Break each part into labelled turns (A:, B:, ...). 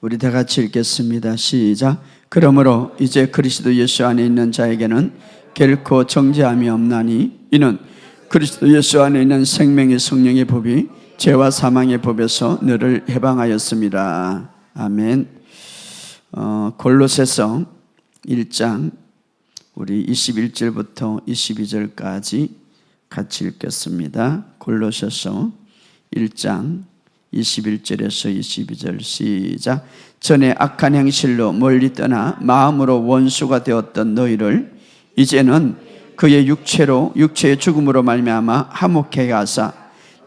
A: 우리 다 같이 읽겠습니다. 시작. 그러므로 이제 그리스도 예수 안에 있는 자에게는 결코 정죄함이 없나니 이는 그리스도 예수 안에 있는 생명의 성령의 법이 죄와 사망의 법에서 너를 해방하였습니다. 아멘. 골로새서 1장 우리 21절부터 22절까지 같이 읽겠습니다. 골로새서 1장 21절에서 22절 시작. 전에 악한 행실로 멀리 떠나 마음으로 원수가 되었던 너희를 이제는 그의 육체의 죽음으로 말미암아 화목케 하사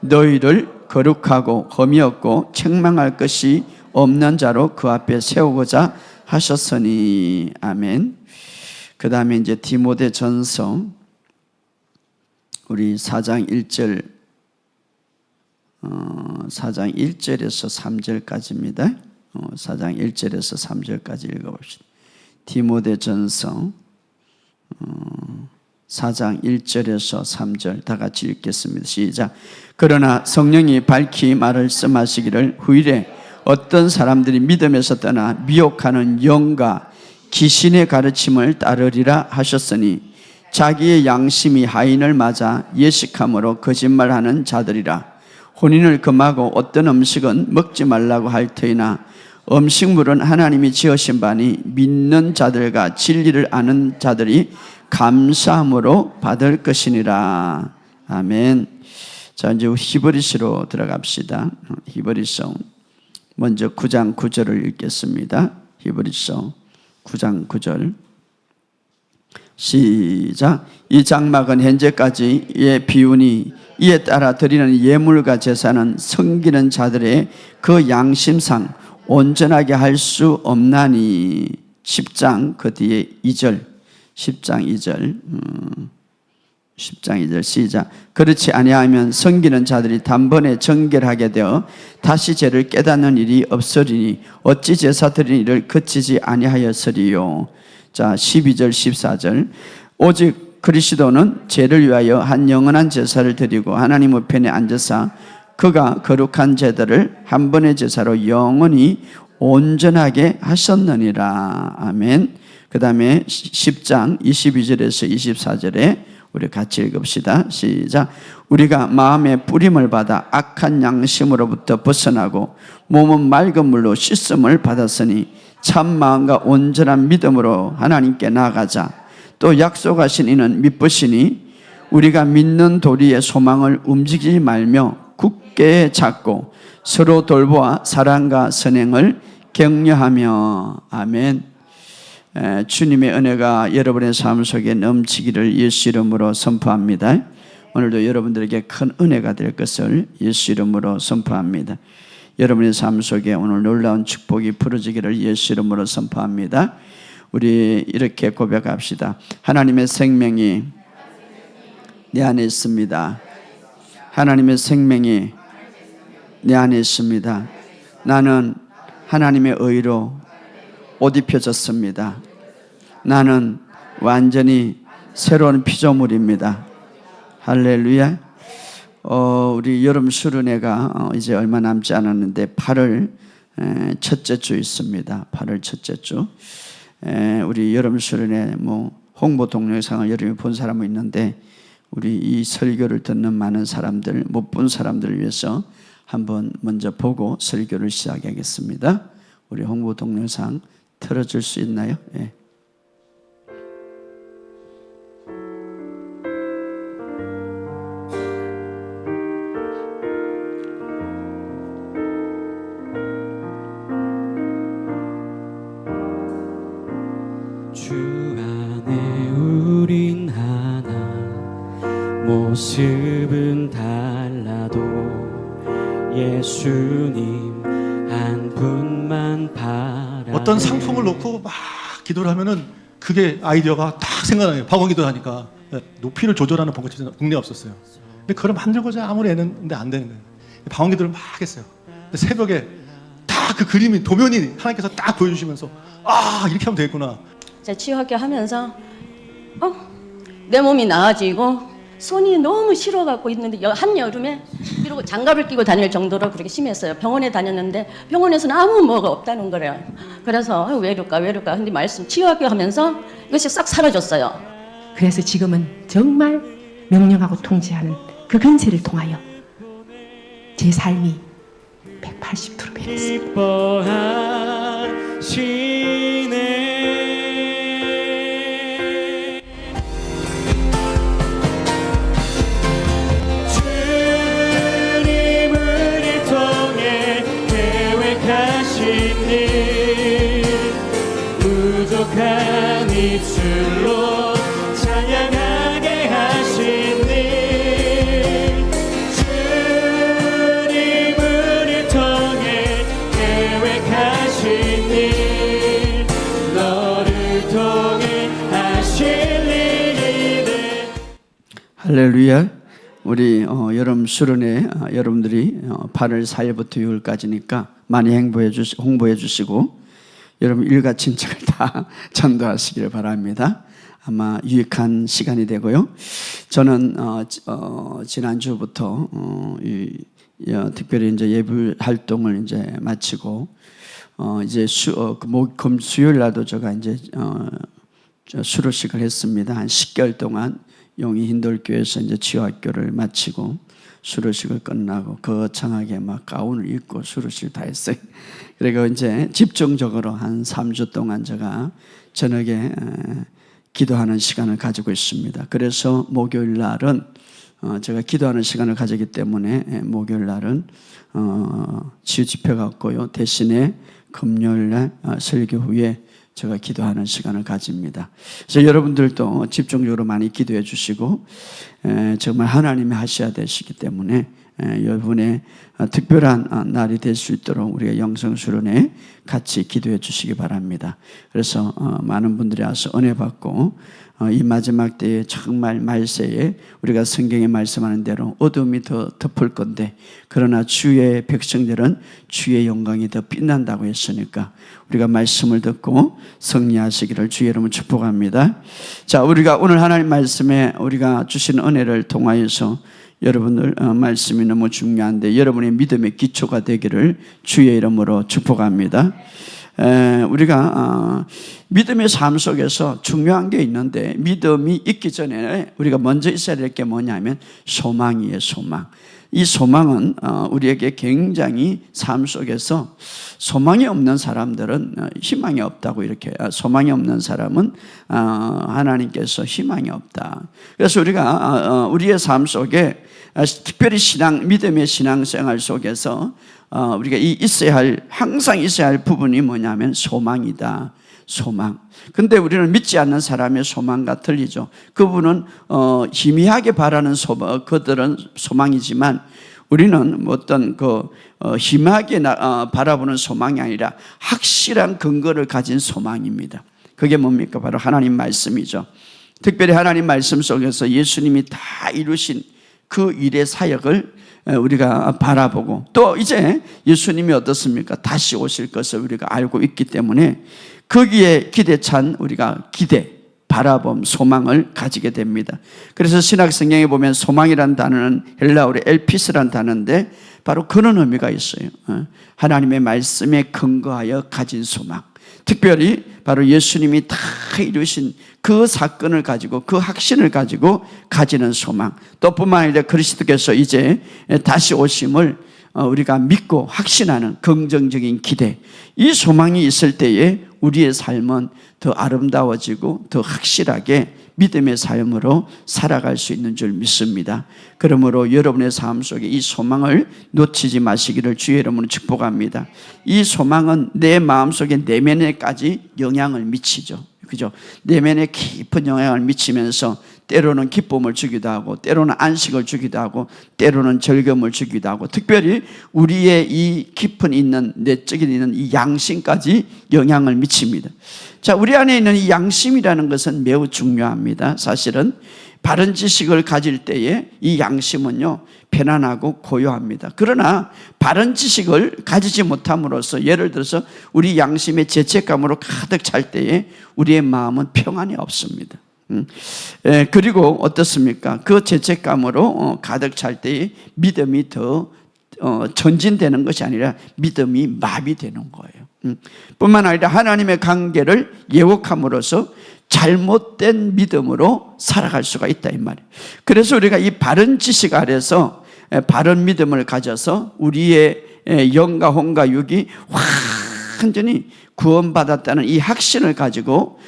A: 너희를 거룩하고 흠이 없고 책망할 것이 없는 자로 그 앞에 세우고자 하셨으니. 아멘. 그 다음에 이제 디모데전서 우리 4장 1절에서 3절까지입니다. 4장 1절에서 3절까지 읽어봅시다. 디모데전서 4장 1절에서 3절 다 같이 읽겠습니다. 시작. 그러나 성령이 밝히 말씀하시기를 후일에 어떤 사람들이 믿음에서 떠나 미혹하는 영과 귀신의 가르침을 따르리라 하셨으니 자기의 양심이 하인을 맞아 예식함으로 거짓말하는 자들이라. 혼인을 금하고 어떤 음식은 먹지 말라고 할 터이나 음식물은 하나님이 지으신 바니 믿는 자들과 진리를 아는 자들이 감사함으로 받을 것이니라. 아멘. 자, 이제 히브리서로 들어갑시다. 히브리서 먼저 9장 9절을 읽겠습니다. 히브리서 9장 9절 시작. 이 장막은 현재까지의 비운이 이에 따라 드리는 예물과 제사는 섬기는 자들의 그 양심상 온전하게 할 수 없나니. 10장 그 뒤에 2절 10장 2절 시작. 그렇지 아니하면 섬기는 자들이 단번에 정결하게 되어 다시 죄를 깨닫는 일이 없으리니 어찌 제사 드리는 일을 그치지 아니하였으리요. 자, 12절 14절 오직 그리스도는 죄를 위하여 한 영원한 제사를 드리고 하나님 우편에 앉으사 그가 거룩한 제들을 한 번의 제사로 영원히 온전하게 하셨느니라. 아멘. 그 다음에 10장 22절에서 24절에 우리 같이 읽읍시다. 시작. 우리가 마음의 뿌림을 받아 악한 양심으로부터 벗어나고 몸은 맑은 물로 씻음을 받았으니 참 마음과 온전한 믿음으로 하나님께 나아가자. 또 약속하신 이는 미쁘시니 우리가 믿는 도리의 소망을 움직이지 말며 굳게 잡고 서로 돌보아 사랑과 선행을 격려하며. 아멘. 주님의 은혜가 여러분의 삶 속에 넘치기를 예수 이름으로 선포합니다. 오늘도 여러분들에게 큰 은혜가 될 것을 예수 이름으로 선포합니다. 여러분의 삶 속에 오늘 놀라운 축복이 부러지기를 예수 이름으로 선포합니다. 우리 이렇게 고백합시다. 하나님의 생명이 내 안에 있습니다. 하나님의 생명이 내 안에 있습니다. 나는 하나님의 의로 옷 입혀졌습니다. 나는 완전히 새로운 피조물입니다. 할렐루야. 우리 여름 수련회가 이제 얼마 남지 않았는데 8월 첫째 주 있습니다. 8월 첫째 주. 우리 여름 수련회 홍보 동영상을 여러분이 본 사람은 있는데 우리 이 설교를 듣는 많은 사람들, 못 본 사람들을 위해서 한번 먼저 보고 설교를 시작하겠습니다. 우리 홍보 동영상 틀어줄 수 있나요? 네.
B: 주 안에 우린 하나 모습은 달라도 예수님 한 분만 바라.
C: 어떤 상품을 놓고 막 기도를 하면은 그게 아이디어가 딱 생각나요. 방언 기도를 하니까 높이를 조절하는 번거치는 국내에 없었어요. 근데 그걸 만들고자 아무리 애는데 안 되는 거예요. 방언 기도를 막 했어요. 근데 새벽에 딱 그 그림이 도면이 하나님께서 딱 보여주시면서 이렇게 하면 되겠구나.
D: 치유학교 하면서 내 몸이 나아지고 손이 너무 시려갖고 있는데 한여름에 그리고 장갑을 끼고 다닐 정도로 그렇게 심했어요. 병원에 다녔는데 병원에서는 아무 뭐가 없다는 거래요. 그래서 왜 이럴까 근데 말씀 치유하게 하면서 이것이 싹 사라졌어요.
E: 그래서 지금은 정말 명령하고 통제하는 그 근세를 통하여 제 삶이 180도로 변했습니다.
B: 기뻐하시네. 주님을 통해 계획하신 일 부족한 입술로 찬양하게 하신 일 주님을 통해 계획하신 일 너를 통해 하실 일이네.
A: 할렐루야. 우리 여름 수련회 여러분들이 8월 4일부터 6일까지니까 많이 홍보해 주시고 여러분 일가 친척을 다 전도하시기를 바랍니다. 아마 유익한 시간이 되고요. 저는 지난주부터 특별히 이제 예불 활동을 이제 마치고 이제 수요일 날도 제가 이제 수료식을 했습니다. 한 10개월 동안 용희 힌돌교에서 이제 치유학교를 마치고 수료식을 끝나고 거창하게 막 가운을 입고 수료식을 다 했어요. 그리고 이제 집중적으로 한 3주 동안 제가 저녁에 기도하는 시간을 가지고 있습니다. 그래서 목요일 날은 제가 기도하는 시간을 가지기 때문에 목요일 날은 치유 집회가 없고요. 대신에 금요일 날 설교 후에 제가 기도하는 시간을 가집니다. 그래서 여러분들도 집중적으로 많이 기도해 주시고 정말 하나님이 하셔야 되시기 때문에 여러분의 특별한 날이 될 수 있도록 우리가 영성수련회 같이 기도해 주시기 바랍니다. 그래서 많은 분들이 와서 은혜 받고 이 마지막 때에 정말 말세에 우리가 성경에 말씀하는 대로 어둠이 더 덮을 건데 그러나 주의 백성들은 주의 영광이 더 빛난다고 했으니까 우리가 말씀을 듣고 승리하시기를 주의 이름으로 축복합니다. 자, 우리가 오늘 하나님 말씀에 우리가 주신 은혜를 통하여서 여러분들 말씀이 너무 중요한데 여러분의 믿음의 기초가 되기를 주의 이름으로 축복합니다. 우리가 믿음의 삶 속에서 중요한 게 있는데 믿음이 있기 전에 우리가 먼저 있어야 될 게 뭐냐면 소망이에요. 소망. 이 소망은 우리에게 굉장히 삶 속에서 소망이 없는 사람들은 희망이 없다고 이렇게 소망이 없는 사람은 하나님께서 희망이 없다. 그래서 우리가 우리의 삶 속에 특별히 믿음의 신앙생활 속에서 우리가 항상 있어야 할 부분이 뭐냐면 소망이다. 소망. 근데 우리는 믿지 않는 사람의 소망과 틀리죠. 그분은 희미하게 바라는 그들은 소망이지만 우리는 어떤 희미하게 바라보는 소망이 아니라 확실한 근거를 가진 소망입니다. 그게 뭡니까? 바로 하나님 말씀이죠. 특별히 하나님 말씀 속에서 예수님이 다 이루신 그 일의 사역을 우리가 바라보고 또 이제 예수님이 어떻습니까? 다시 오실 것을 우리가 알고 있기 때문에 거기에 기대 찬 우리가 바라봄, 소망을 가지게 됩니다. 그래서 신학 성경에 보면 소망이란 단어는 헬라어로 엘피스란 단어인데 바로 그런 의미가 있어요. 하나님의 말씀에 근거하여 가진 소망. 특별히 바로 예수님이 다 이루신 그 사건을 가지고 그 확신을 가지고 가지는 소망. 또 뿐만 아니라 그리스도께서 이제 다시 오심을 우리가 믿고 확신하는 긍정적인 기대. 이 소망이 있을 때에 우리의 삶은 더 아름다워지고 더 확실하게 믿음의 삶으로 살아갈 수 있는 줄 믿습니다. 그러므로 여러분의 삶 속에 이 소망을 놓치지 마시기를 주의 이름으로 축복합니다. 이 소망은 내 마음속에 내면에까지 영향을 미치죠. 그죠? 내면에 깊은 영향을 미치면서 때로는 기쁨을 주기도 하고 때로는 안식을 주기도 하고 때로는 즐거움을 주기도 하고 특별히 우리의 이 깊은 있는 내적에 있는 이 양심까지 영향을 미칩니다. 자, 우리 안에 있는 이 양심이라는 것은 매우 중요합니다. 사실은 바른 지식을 가질 때에 이 양심은요 편안하고 고요합니다. 그러나 바른 지식을 가지지 못함으로써 예를 들어서 우리 양심의 죄책감으로 가득 찰 때에 우리의 마음은 평안이 없습니다. 그리고 어떻습니까? 그 죄책감으로 가득 찰 때에 믿음이 더 전진되는 것이 아니라 믿음이 마비되는 거예요. 뿐만 아니라 하나님의 관계를 예곡함으로써 잘못된 믿음으로 살아갈 수가 있다 이 말이에요. 그래서 우리가 이 바른 지식 아래서 바른 믿음을 가져서 우리의 영과 혼과 육이 완전히 구원받았다는 이 확신을 가지고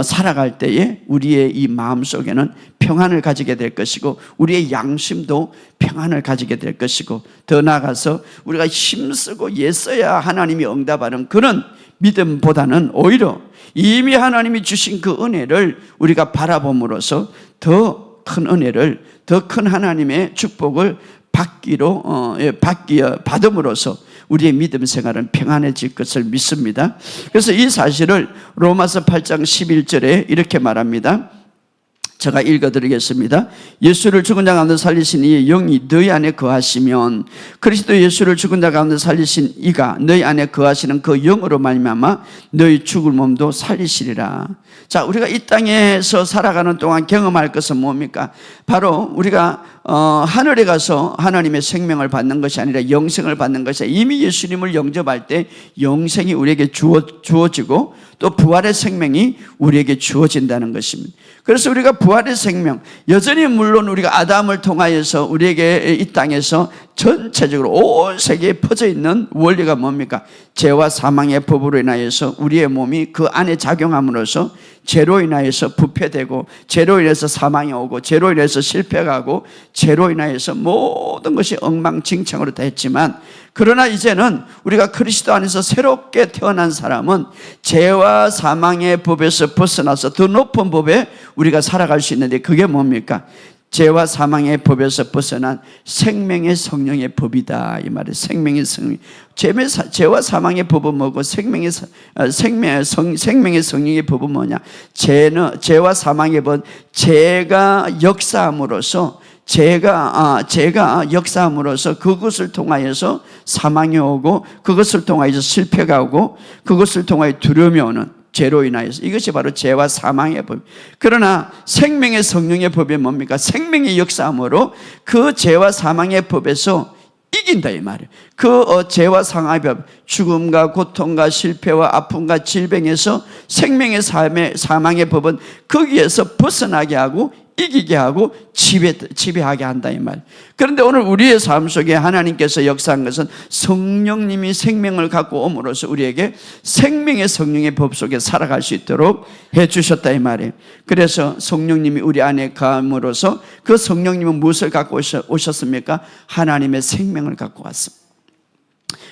A: 살아갈 때에 우리의 이 마음속에는 평안을 가지게 될 것이고 우리의 양심도 평안을 가지게 될 것이고 더 나아가서 우리가 힘쓰고 애써야 하나님이 응답하는 그런 믿음보다는 오히려 이미 하나님이 주신 그 은혜를 우리가 바라봄으로써 더 큰 은혜를 더 큰 하나님의 축복을 받음으로써 우리의 믿음 생활은 평안해질 것을 믿습니다. 그래서 이 사실을 로마서 8장 11절에 이렇게 말합니다. 제가 읽어드리겠습니다. 예수를 죽은 자 가운데 살리신 이의 영이 너희 안에 거하시면 그리스도 예수를 죽은 자 가운데 살리신 이가 너희 안에 거하시는 그 영으로 말미암아 너희 죽을 몸도 살리시리라. 자, 우리가 이 땅에서 살아가는 동안 경험할 것은 뭡니까? 바로 우리가 하늘에 가서 하나님의 생명을 받는 것이 아니라 영생을 받는 것이 아니라 이미 예수님을 영접할 때 영생이 우리에게 주어지고 또 부활의 생명이 우리에게 주어진다는 것입니다. 그래서 우리가 부활의 생명, 여전히 물론 우리가 아담을 통하여서 우리에게 이 땅에서 전체적으로 온 세계에 퍼져 있는 원리가 뭡니까? 죄와 사망의 법으로 인하여서 우리의 몸이 그 안에 작용함으로써 죄로 인하여서 부패되고 죄로 인해서 사망이 오고 죄로 인해서 실패가고 죄로 인하여서 모든 것이 엉망진창으로 다 했지만 그러나 이제는 우리가 그리스도 안에서 새롭게 태어난 사람은 죄와 사망의 법에서 벗어나서 더 높은 법에 우리가 살아갈 수 있는데 그게 뭡니까? 죄와 사망의 법에서 벗어난 생명의 성령의 법이다 이 말이에요. 생명의 성령. 죄와 사망의 법은 뭐고 생명의 성령의 법은 뭐냐? 죄와 사망의 법은 죄가 역사함으로써 그것을 통하여서 사망이 오고 그것을 통하여서 실패가 오고 그것을 통하여 두려움이 오는 죄로 인하여서 이것이 바로 죄와 사망의 법. 그러나 생명의 성령의 법이 뭡니까? 생명의 역사함으로 그 죄와 사망의 법에서 이긴다 이 말이에요. 그 죄와 사망의 법, 죽음과 고통과 실패와 아픔과 질병에서 생명의 사망의 법은 거기에서 벗어나게 하고 이기게 하고 지배하게 한다 이 말. 그런데 오늘 우리의 삶 속에 하나님께서 역사한 것은 성령님이 생명을 갖고 옴으로써 우리에게 생명의 성령의 법 속에 살아갈 수 있도록 해주셨다 이 말이에요. 그래서 성령님이 우리 안에 감으로써 그 성령님은 무엇을 갖고 오셨습니까? 하나님의 생명을 갖고 왔습니다.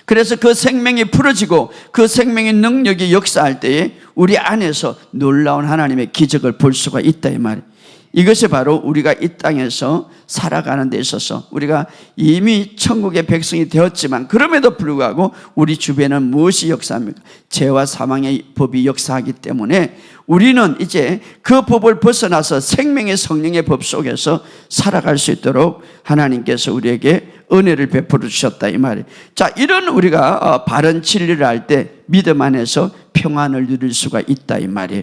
A: 그래서 그 생명이 풀어지고 그 생명의 능력이 역사할 때에 우리 안에서 놀라운 하나님의 기적을 볼 수가 있다 이 말이에요. 이것이 바로 우리가 이 땅에서 살아가는 데 있어서 우리가 이미 천국의 백성이 되었지만 그럼에도 불구하고 우리 주변에는 무엇이 역사합니까? 죄와 사망의 법이 역사하기 때문에 우리는 이제 그 법을 벗어나서 생명의 성령의 법 속에서 살아갈 수 있도록 하나님께서 우리에게 은혜를 베풀어 주셨다 이 말이에요. 자, 이런 우리가 바른 진리를 알 때 믿음 안에서 평안을 누릴 수가 있다 이 말이에요.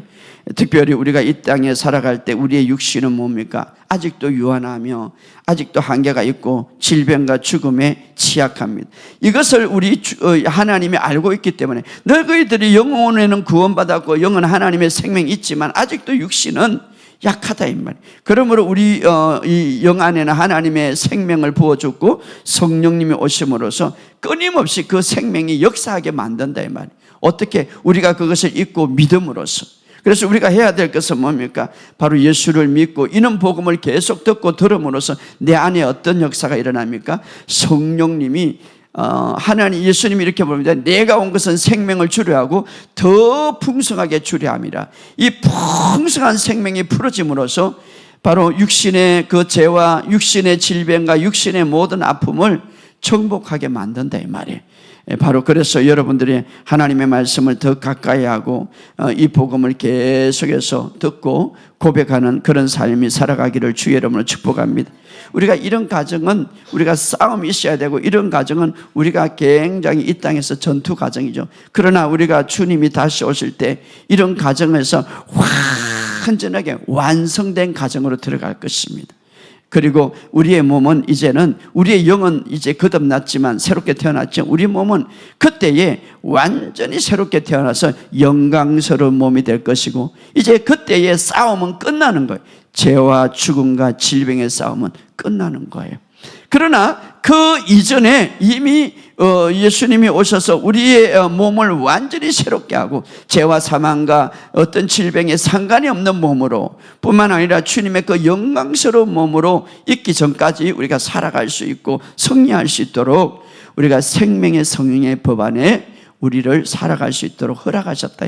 A: 특별히 우리가 이 땅에 살아갈 때 우리의 육신은 뭡니까? 아직도 유한하며 아직도 한계가 있고 질병과 죽음에 취약합니다. 이것을 우리 하나님이 알고 있기 때문에 너희들이 영혼에는 구원받았고 영은 하나님의 생명이 있지만 아직도 육신은 약하다 이 말. 그러므로 우리 이 영 안에는 하나님의 생명을 부어줬고 성령님이 오심으로써 끊임없이 그 생명이 역사하게 만든다 이 말. 어떻게? 우리가 그것을 잊고 믿음으로써. 그래서 우리가 해야 될 것은 뭡니까? 바로 예수를 믿고 이는 복음을 계속 듣고 들음으로써 내 안에 어떤 역사가 일어납니까? 성령님이 하나님 예수님이 이렇게 봅니다. 내가 온 것은 생명을 주려 하고 더 풍성하게 주려 함이라. 이 풍성한 생명이 풀어짐으로써 바로 육신의 그 죄와 육신의 질병과 육신의 모든 아픔을 정복하게 만든다 이 말이에요. 바로 그래서 여러분들이 하나님의 말씀을 더 가까이 하고 이 복음을 계속해서 듣고 고백하는 그런 삶이 살아가기를 주의 이름으로 축복합니다. 우리가 이런 가정은 우리가 싸움이 있어야 되고 이런 가정은 우리가 굉장히 이 땅에서 전투 가정이죠. 그러나 우리가 주님이 다시 오실 때 이런 가정에서 완전하게 완성된 가정으로 들어갈 것입니다. 그리고 우리의 몸은 이제는, 우리의 영은 이제 거듭났지만 새롭게 태어났죠. 우리 몸은 그때에 완전히 새롭게 태어나서 영광스러운 몸이 될 것이고, 이제 그때의 싸움은 끝나는 거예요. 죄와 죽음과 질병의 싸움은 끝나는 거예요. 그러나 그 이전에 이미 예수님이 오셔서 우리의 몸을 완전히 새롭게 하고 죄와 사망과 어떤 질병에 상관이 없는 몸으로, 뿐만 아니라 주님의 그 영광스러운 몸으로 있기 전까지 우리가 살아갈 수 있고 승리할 수 있도록 우리가 생명의 성령의 법 안에 우리를 살아갈 수 있도록 허락하셨다.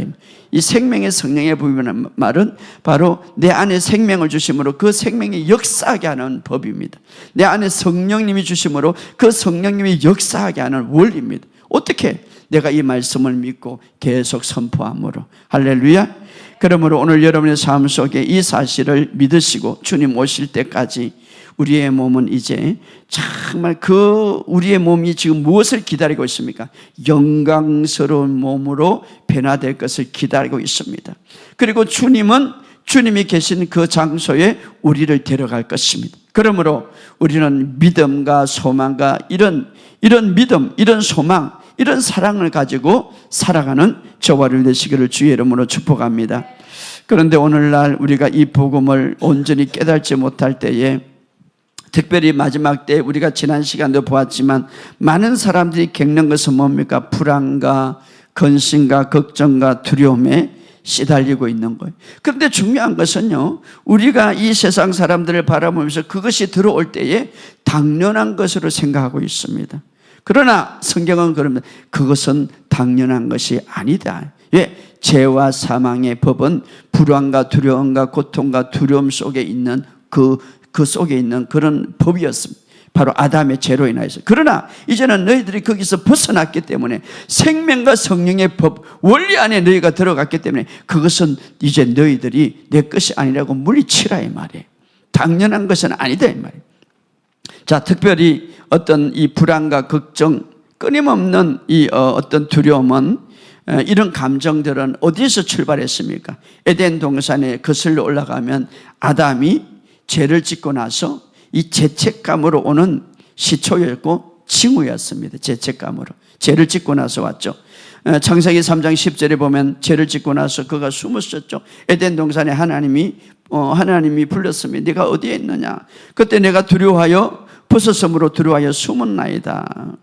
A: 이 생명의 성령의 법이라는 말은 바로 내 안에 생명을 주심으로 그 생명이 역사하게 하는 법입니다. 내 안에 성령님이 주심으로 그 성령님이 역사하게 하는 원리입니다. 어떻게? 내가 이 말씀을 믿고 계속 선포함으로. 할렐루야. 그러므로 오늘 여러분의 삶 속에 이 사실을 믿으시고 주님 오실 때까지 우리의 몸은 이제 정말 우리의 몸이 지금 무엇을 기다리고 있습니까? 영광스러운 몸으로 변화될 것을 기다리고 있습니다. 그리고 주님이 계신 그 장소에 우리를 데려갈 것입니다. 그러므로 우리는 믿음과 소망과 이런 믿음, 이런 소망, 이런 사랑을 가지고 살아가는 저와 여러분 되시기를 주의 이름으로 축복합니다. 그런데 오늘날 우리가 이 복음을 온전히 깨닫지 못할 때에, 특별히 마지막 때 우리가 지난 시간도 보았지만 많은 사람들이 겪는 것은 뭡니까? 불안과 근심과 걱정과 두려움에 시달리고 있는 거예요. 그런데 중요한 것은요, 우리가 이 세상 사람들을 바라보면서 그것이 들어올 때에 당연한 것으로 생각하고 있습니다. 그러나 성경은 그럽니다. 그것은 당연한 것이 아니다. 왜? 죄와 사망의 법은 불안과 두려움과 고통과 두려움 속에 있는 그 속에 있는 그런 법이었습니다. 바로 아담의 죄로 인하여서. 그러나 이제는 너희들이 거기서 벗어났기 때문에 생명과 성령의 법 원리 안에 너희가 들어갔기 때문에 그것은 이제 너희들이 내 것이 아니라고 물리치라 이 말이에요. 당연한 것은 아니다 이 말이에요. 자, 특별히 어떤 이 불안과 걱정, 끊임없는 이 어떤 두려움은, 이런 감정들은 어디에서 출발했습니까? 에덴 동산에 거슬러 올라가면 아담이 죄를 짓고 나서 이 죄책감으로 오는 시초였고 징후였습니다. 죄책감으로. 죄를 짓고 나서 왔죠. 창세기 3장 10절에 보면 죄를 짓고 나서 그가 숨었었죠. 에덴 동산에 하나님이 불렀습니다. 네가 어디에 있느냐? 그때 내가 두려워하여 벗었으므로 두려워하여 숨었나이다.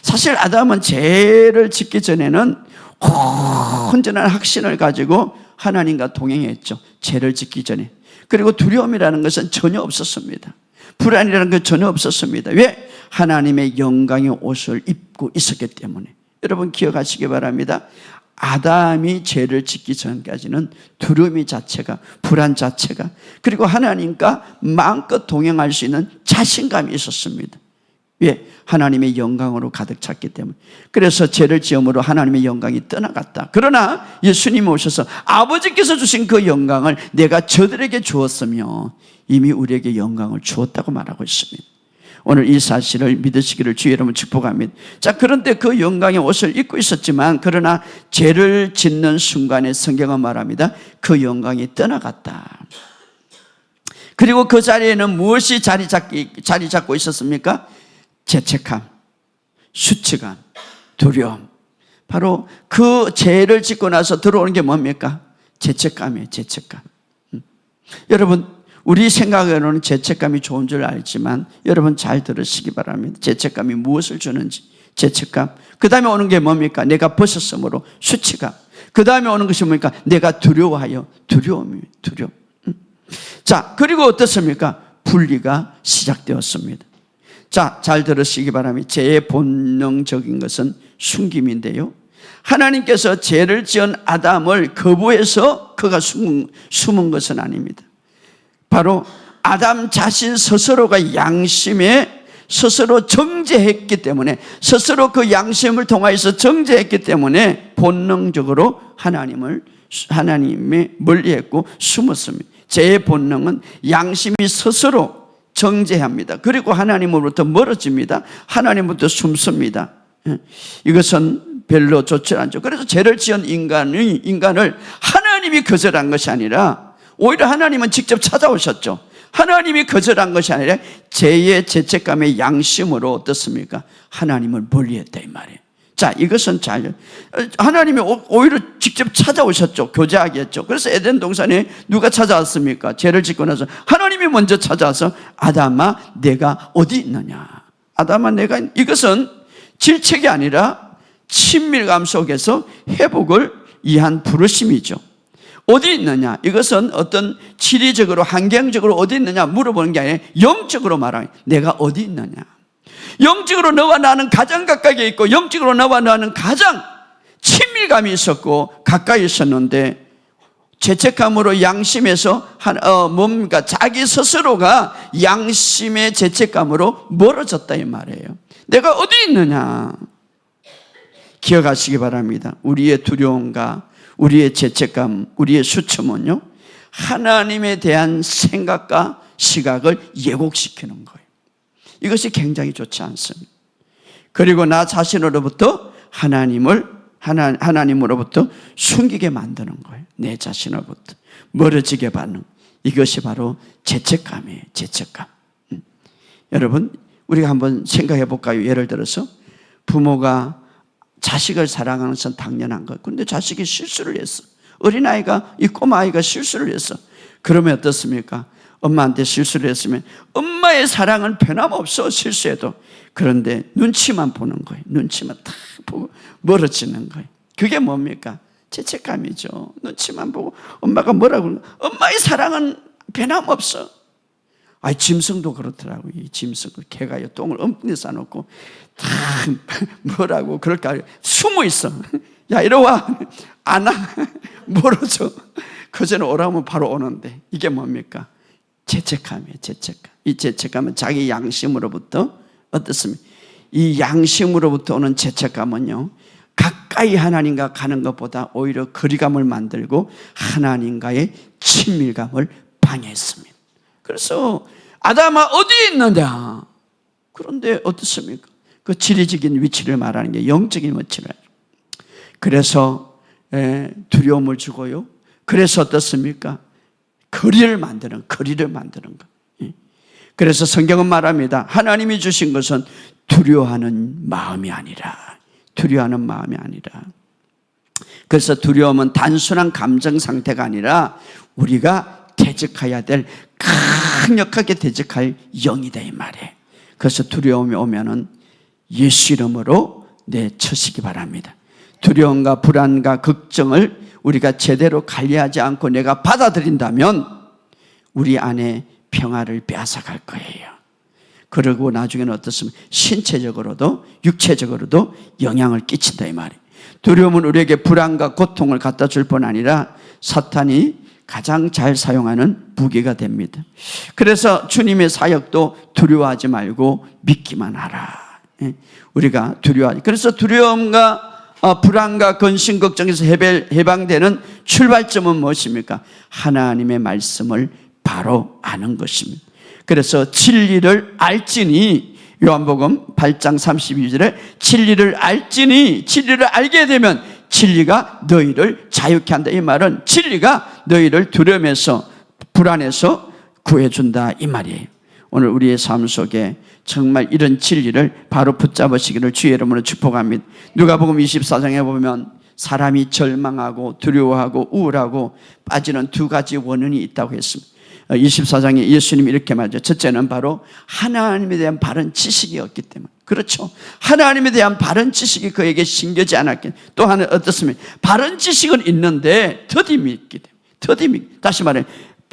A: 사실 아담은 죄를 짓기 전에는 온전한 확신을 가지고 하나님과 동행했죠. 죄를 짓기 전에. 그리고 두려움이라는 것은 전혀 없었습니다. 불안이라는 건 전혀 없었습니다. 왜? 하나님의 영광의 옷을 입고 있었기 때문에. 여러분 기억하시기 바랍니다. 아담이 죄를 짓기 전까지는 두려움 자체가, 불안 자체가, 그리고 하나님과 마음껏 동행할 수 있는 자신감이 있었습니다. 왜? 하나님의 영광으로 가득 찼기 때문에. 그래서 죄를 지음으로 하나님의 영광이 떠나갔다. 그러나 예수님이 오셔서 아버지께서 주신 그 영광을 내가 저들에게 주었으며 이미 우리에게 영광을 주었다고 말하고 있습니다. 오늘 이 사실을 믿으시기를 주의 이름으로 축복합니다. 자, 그런데 그 영광의 옷을 입고 있었지만, 그러나 죄를 짓는 순간에 성경은 말합니다. 그 영광이 떠나갔다. 그리고 그 자리에는 무엇이 자리 잡고 있었습니까? 죄책감, 수치감, 두려움. 바로 그 죄를 짓고 나서 들어오는 게 뭡니까? 죄책감이에요. 죄책감. 여러분, 우리 생각으로는 죄책감이 좋은 줄 알지만 여러분 잘 들으시기 바랍니다. 죄책감이 무엇을 주는지. 죄책감. 그 다음에 오는 게 뭡니까? 내가 벗었으므로 수치감. 그 다음에 오는 것이 뭡니까? 내가 두려워하여 두려움이에요. 두려움. 자, 그리고 어떻습니까? 분리가 시작되었습니다. 자, 잘 들으시기 바랍니다. 죄의 본능적인 것은 숨김인데요, 하나님께서 죄를 지은 아담을 거부해서 그가 숨은 것은 아닙니다. 바로 아담 자신 스스로가 양심에 스스로 정죄했기 때문에, 스스로 그 양심을 통하여서 정죄했기 때문에 본능적으로 하나님의 멀리했고 숨었습니다. 죄의 본능은 양심이 스스로 정죄합니다. 그리고 하나님으로부터 멀어집니다. 하나님으로부터 숨습니다. 이것은 별로 좋지 않죠. 그래서 죄를 지은 인간을 하나님이 거절한 것이 아니라 오히려 하나님은 직접 찾아오셨죠. 하나님이 거절한 것이 아니라 죄의 죄책감의 양심으로 어떻습니까? 하나님을 멀리했다 이 말이에요. 자, 이것은 하나님이 오히려 직접 찾아오셨죠. 교제하게 했죠. 그래서 에덴 동산에 누가 찾아왔습니까? 죄를 짓고 나서 하나님이 먼저 찾아와서 아담아 내가 어디 있느냐. 아담아 내가, 이것은 질책이 아니라 친밀감 속에서 회복을 위한 부르심이죠. 어디 있느냐? 이것은 어떤 지리적으로 환경적으로 어디 있느냐 물어보는 게 아니라 영적으로 말하는, 내가 어디 있느냐. 영적으로 너와 나는 가장 가까이 있고 영적으로 너와 나는 가장 친밀감이 있었고 가까이 있었는데 죄책감으로 양심에서 뭡니까? 자기 스스로가 양심의 죄책감으로 멀어졌다 이 말이에요. 내가 어디 있느냐? 기억하시기 바랍니다. 우리의 두려움과 우리의 죄책감, 우리의 수치문요, 하나님에 대한 생각과 시각을 왜곡시키는 거예요. 이것이 굉장히 좋지 않습니다. 그리고 나 자신으로부터 하나님으로부터 숨기게 만드는 거예요. 내 자신으로부터 멀어지게 받는, 이것이 바로 죄책감이에요. 죄책감. 여러분, 우리가 한번 생각해 볼까요? 예를 들어서 부모가 자식을 사랑하는 것은 당연한 것. 그런데 자식이 실수를 했어. 어린아이가, 이 꼬마아이가 실수를 했어. 그러면 어떻습니까? 엄마한테 실수를 했으면 엄마의 사랑은 변함없어, 실수해도. 그런데 눈치만 보는 거예요. 눈치만 딱 보고 멀어지는 거예요. 그게 뭡니까? 죄책감이죠. 눈치만 보고 엄마가 뭐라고 그러는 거예요. 엄마의 사랑은 변함없어. 짐승도 그렇더라고요. 이 짐승, 개가요, 똥을 엉뚱히 싸놓고 다 뭐라고 그럴까? 숨어 있어. 야, 이리 와. 안 와. 멀어져. 그전에 오라면 바로 오는데. 이게 뭡니까? 죄책감이에요. 죄책감. 이 죄책감은 자기 양심으로부터 어떻습니까? 이 양심으로부터 오는 죄책감은요, 가까이 하나님과 가는 것보다 오히려 거리감을 만들고 하나님과의 친밀감을 방해했습니다. 그래서 아담아 어디 있느냐? 그런데 어떻습니까? 그 지리적인 위치를 말하는 게 영적인 위치를. 그래서 두려움을 주고요. 그래서 어떻습니까? 거리를 만드는 거. 그래서 성경은 말합니다. 하나님이 주신 것은 두려워하는 마음이 아니라. 그래서 두려움은 단순한 감정 상태가 아니라 우리가 대적해야 될, 강력하게 대적할 영이다 이 말이에요. 그래서 두려움이 오면은 예수 이름으로 내쳐시기 바랍니다. 두려움과 불안과 걱정을 우리가 제대로 관리하지 않고 내가 받아들인다면 우리 안에 평화를 빼앗아갈 거예요. 그리고 나중에는 어떻습니까? 신체적으로도 육체적으로도 영향을 끼친다 이 말이에요. 두려움은 우리에게 불안과 고통을 갖다 줄 뿐 아니라 사탄이 가장 잘 사용하는 무기가 됩니다. 그래서 주님의 사역도 두려워하지 말고 믿기만 하라. 우리가 두려워하지. 그래서 두려움과 불안과 근심 걱정에서 해방되는 출발점은 무엇입니까? 하나님의 말씀을 바로 아는 것입니다. 그래서 진리를 알지니, 요한복음 8장 32절에 진리를 알지니, 진리를 알게 되면 진리가 너희를 자유케 한다. 이 말은 진리가 너희를 두려움에서 불안에서 구해준다 이 말이에요. 오늘 우리의 삶 속에 정말 이런 진리를 바로 붙잡으시기를 주의 이름으로 축복합니다. 누가복음 24장에 보면 사람이 절망하고 두려워하고 우울하고 빠지는 두 가지 원인이 있다고 했습니다. 24장에 예수님이 이렇게 말하죠. 첫째는 바로 하나님에 대한 바른 지식이 없기 때문에. 그렇죠. 하나님에 대한 바른 지식이 그에게 심겨지 않았기 때문에. 또 하나는 어떻습니까? 바른 지식은 있는데 더디 믿기 때문에. 다시 말해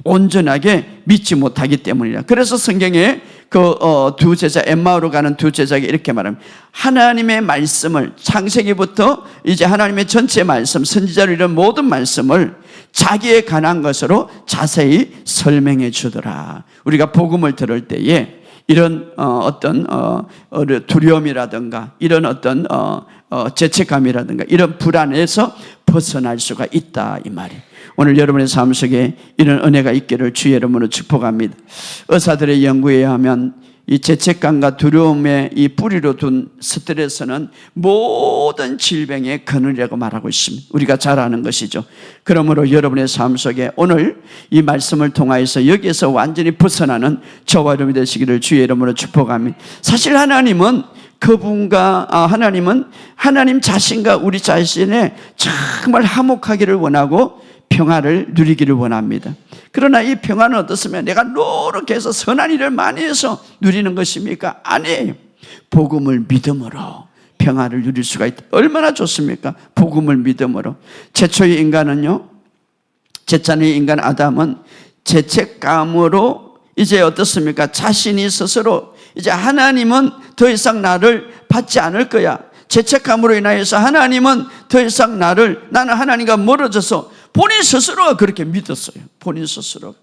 A: 온전하게 믿지 못하기 때문이라. 그래서 성경에 두 제자, 엠마오로 가는 두 제자에게 이렇게 말합니다. 하나님의 말씀을, 창세기부터 이제 하나님의 전체 말씀, 선지자로 이런 모든 말씀을 자기에 관한 것으로 자세히 설명해 주더라. 우리가 복음을 들을 때에 이런 어떤 두려움이라든가 이런 어떤 죄책감이라든가 이런 불안에서 벗어날 수가 있다 이 말이에요. 오늘 여러분의 삶 속에 이런 은혜가 있기를 주의 이름으로 축복합니다. 의사들의 연구에 의하면 이 죄책감과 두려움의 이 뿌리로 둔 스트레스는 모든 질병의 근원이라고 말하고 있습니다. 우리가 잘 아는 것이죠. 그러므로 여러분의 삶 속에 오늘 이 말씀을 통하여서 여기에서 완전히 벗어나는 저와 여러분이 되시기를 주의 이름으로 축복합니다. 사실 하나님은 하나님 자신과 우리 자신의 정말 화목하기를 원하고 평화를 누리기를 원합니다. 그러나 이 평화는 어떻습니까? 내가 노력해서 선한 일을 많이 해서 누리는 것입니까? 아니에요. 복음을 믿음으로 평화를 누릴 수가 있다. 얼마나 좋습니까? 복음을 믿음으로. 최초의 인간은요, 제찬의 인간 아담은 죄책감으로 이제 어떻습니까? 자신이 스스로 이제 하나님은 더 이상 나를 받지 않을 거야. 죄책감으로 인하여서 하나님은 더 이상 나는 하나님과 멀어져서 본인 스스로가 그렇게 믿었어요. 본인 스스로.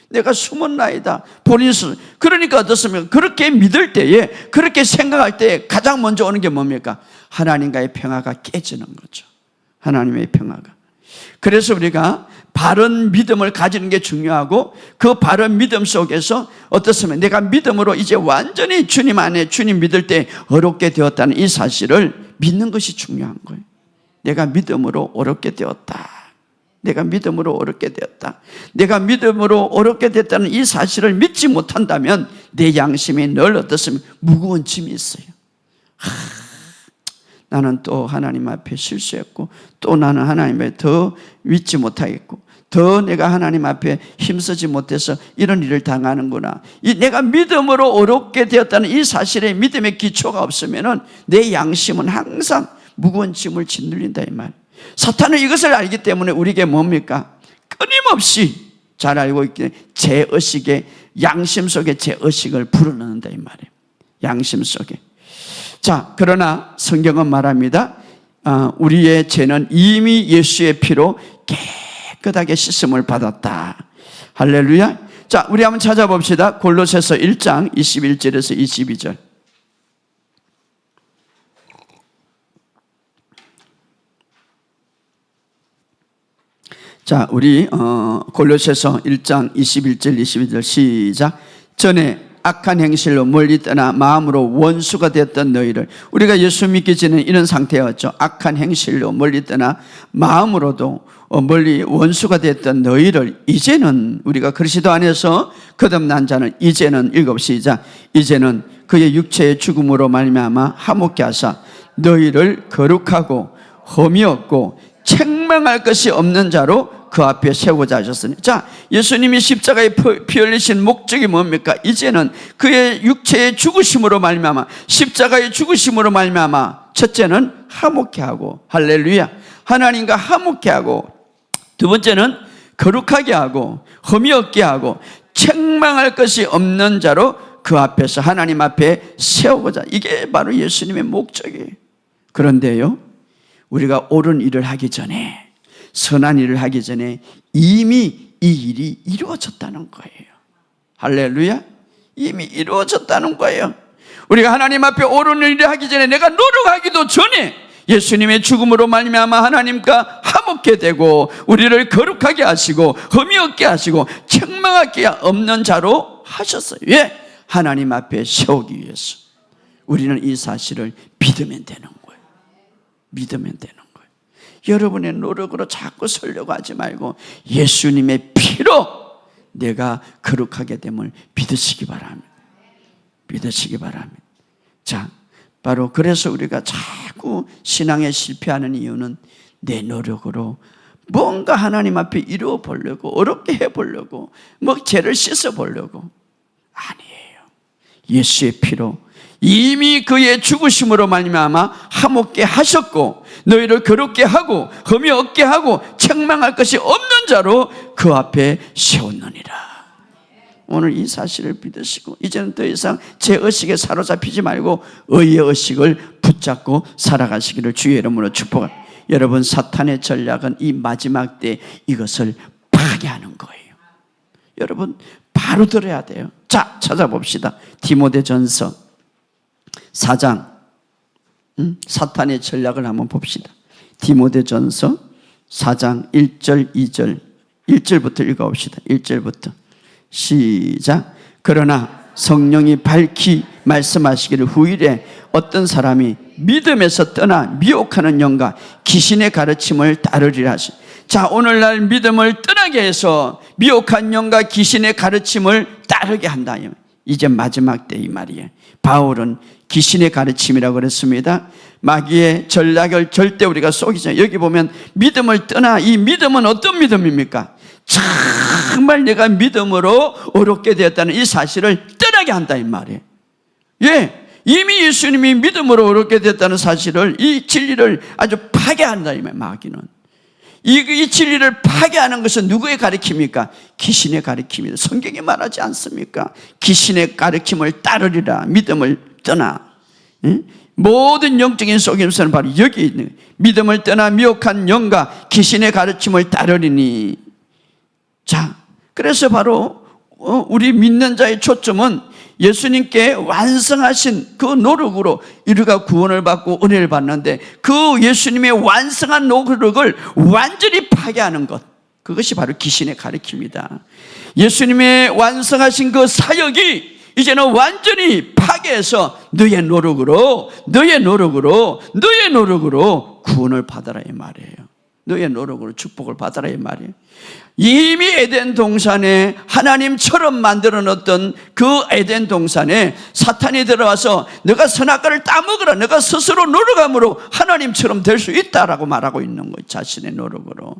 A: 내가 숨은 나이다. 본인 스스로. 그러니까 어떻습니까? 그렇게 믿을 때에, 그렇게 생각할 때에 가장 먼저 오는 게 뭡니까? 하나님과의 평화가 깨지는 거죠. 하나님의 평화가. 그래서 우리가 바른 믿음을 가지는 게 중요하고, 그 바른 믿음 속에서 어떻습니까? 내가 믿음으로 이제 완전히 주님 안에 주님 믿을 때 어렵게 되었다는 이 사실을 믿는 것이 중요한 거예요. 내가 믿음으로 어렵게 되었다. 내가 믿음으로 어렵게 되었다. 내가 믿음으로 어렵게 됐다는 이 사실을 믿지 못한다면 내 양심이 늘 어떻습니까? 무거운 짐이 있어요. 나는 또 하나님 앞에 실수했고, 또 나는 하나님에 더 믿지 못하겠고, 더 내가 하나님 앞에 힘쓰지 못해서 이런 일을 당하는구나. 내가 믿음으로 어렵게 되었다는 이 사실에 믿음의 기초가 없으면 내 양심은 항상 무거운 짐을 짓눌린다 이 말. 사탄은 이것을 알기 때문에 우리에게 뭡니까? 끊임없이 잘 알고 있기에 죄의식에, 양심 속에 죄의식을 불어넣는다 이 말이에요. 양심 속에. 자, 그러나 성경은 말합니다. 우리의 죄는 이미 예수의 피로 깨끗하게 씻음을 받았다. 할렐루야. 자, 우리 한번 찾아봅시다. 골로새서 1장 21절에서 22절. 자, 우리 골로새서 1장 21절 22절 시작. 전에 악한 행실로 멀리 떠나 마음으로 원수가 되었던 너희를, 우리가 예수 믿기 전에 이런 상태였죠. 악한 행실로 멀리 떠나 마음으로도 멀리 원수가 되었던 너희를 이제는, 우리가 그리스도 안에서 거듭난 자는 이제는, 시작. 이제는 그의 육체의 죽음으로 말미암아 화목케 하사 너희를 거룩하고 흠이 없고 책망할 것이 없는 자로 그 앞에 세우고자 하셨으니. 자, 예수님이 십자가에 피 흘리신 목적이 뭡니까? 이제는 그의 육체의 죽으심으로 말미암아, 십자가의 죽으심으로 말미암아, 첫째는 화목케 하고, 할렐루야, 하나님과 화목케 하고, 두 번째는 거룩하게 하고 흠이 없게 하고 책망할 것이 없는 자로 그 앞에서 하나님 앞에 세우고자. 이게 바로 예수님의 목적이에요. 그런데요, 우리가 옳은 일을 하기 전에, 선한 일을 하기 전에 이미 이 일이 이루어졌다는 거예요. 할렐루야. 이미 이루어졌다는 거예요. 우리가 하나님 앞에 옳은 일을 하기 전에, 내가 노력하기도 전에 예수님의 죽음으로 말미암아 하나님과 화목케 되고 우리를 거룩하게 하시고 흠이 없게 하시고 책망할 게 없는 자로 하셨어요. 왜? 하나님 앞에 세우기 위해서. 우리는 이 사실을 믿으면 되는 거예요. 믿으면 되는 거예요. 여러분의 노력으로 자꾸 서려고 하지 말고 예수님의 피로 내가 거룩하게 됨을 믿으시기 바랍니다. 믿으시기 바랍니다. 자, 바로 그래서 우리가 자꾸 신앙에 실패하는 이유는 내 노력으로 뭔가 하나님 앞에 이루어 보려고, 어렵게 해 보려고, 뭐 죄를 씻어 보려고. 아니에요. 예수의 피로 이미 그의 죽으심으로 말미암아 화목케 하셨고 너희를 거룩게 하고 흠이 없게 하고 책망할 것이 없는 자로 그 앞에 세웠느니라. 오늘 이 사실을 믿으시고 이제는 더 이상 죄의식에 사로잡히지 말고 의의 의식을 붙잡고 살아가시기를 주의 이름으로 축복합니다. 여러분, 사탄의 전략은 이 마지막 때 이것을 파괴하는 거예요. 여러분, 바로 들어야 돼요. 자, 찾아봅시다. 디모데전서 4장, 사탄의 전략을 한번 봅시다. 디모데전서 4장 1절 2절 1절부터 읽어봅시다. 1절부터 시작. 그러나 성령이 밝히 말씀하시기를 후일에 어떤 사람이 믿음에서 떠나 미혹하는 영과 귀신의 가르침을 따르리라 하시. 자, 오늘날 믿음을 떠나게 해서 미혹한 영과 귀신의 가르침을 따르게 한다. 이제 마지막 때 이 말이에요. 바울은 귀신의 가르침이라고 그랬습니다. 마귀의 전략을 절대 우리가 속이지. 여기 보면 믿음을 떠나, 이 믿음은 어떤 믿음입니까? 정말 내가 믿음으로 어렵게 되었다는 이 사실을 떠나게 한다 이 말이에요. 예, 이미 예수님이 믿음으로 어렵게 되었다는 사실을, 이 진리를 아주 파괴한다 이 말이에요. 마귀는 이 진리를 파괴하는 것은 누구의 가르침입니까? 귀신의 가르침이다. 성경이 말하지 않습니까? 귀신의 가르침을 따르리라. 믿음을 떠나. 모든 영적인 속임수는 바로 여기 있는 거예요. 믿음을 떠나 미혹한 영과 귀신의 가르침을 따르리니. 자, 그래서 바로 우리 믿는 자의 초점은 예수님께 완성하신 그 노력으로 우리가 구원을 받고 은혜를 받는데, 그 예수님의 완성한 노력을 완전히 파괴하는 것, 그것이 바로 귀신의 가르침이다. 예수님의 완성하신 그 사역이 이제는 완전히 파괴해서 너의 노력으로 구원을 받아라 이 말이에요. 너의 노력으로 축복을 받아라 이 말이에요. 이미 에덴 동산에 하나님처럼 만들어 놓았던 그 에덴 동산에 사탄이 들어와서 너가 선악과를 따먹으라, 너가 스스로 노력함으로 하나님처럼 될 수 있다라고 말하고 있는 거예요. 자신의 노력으로.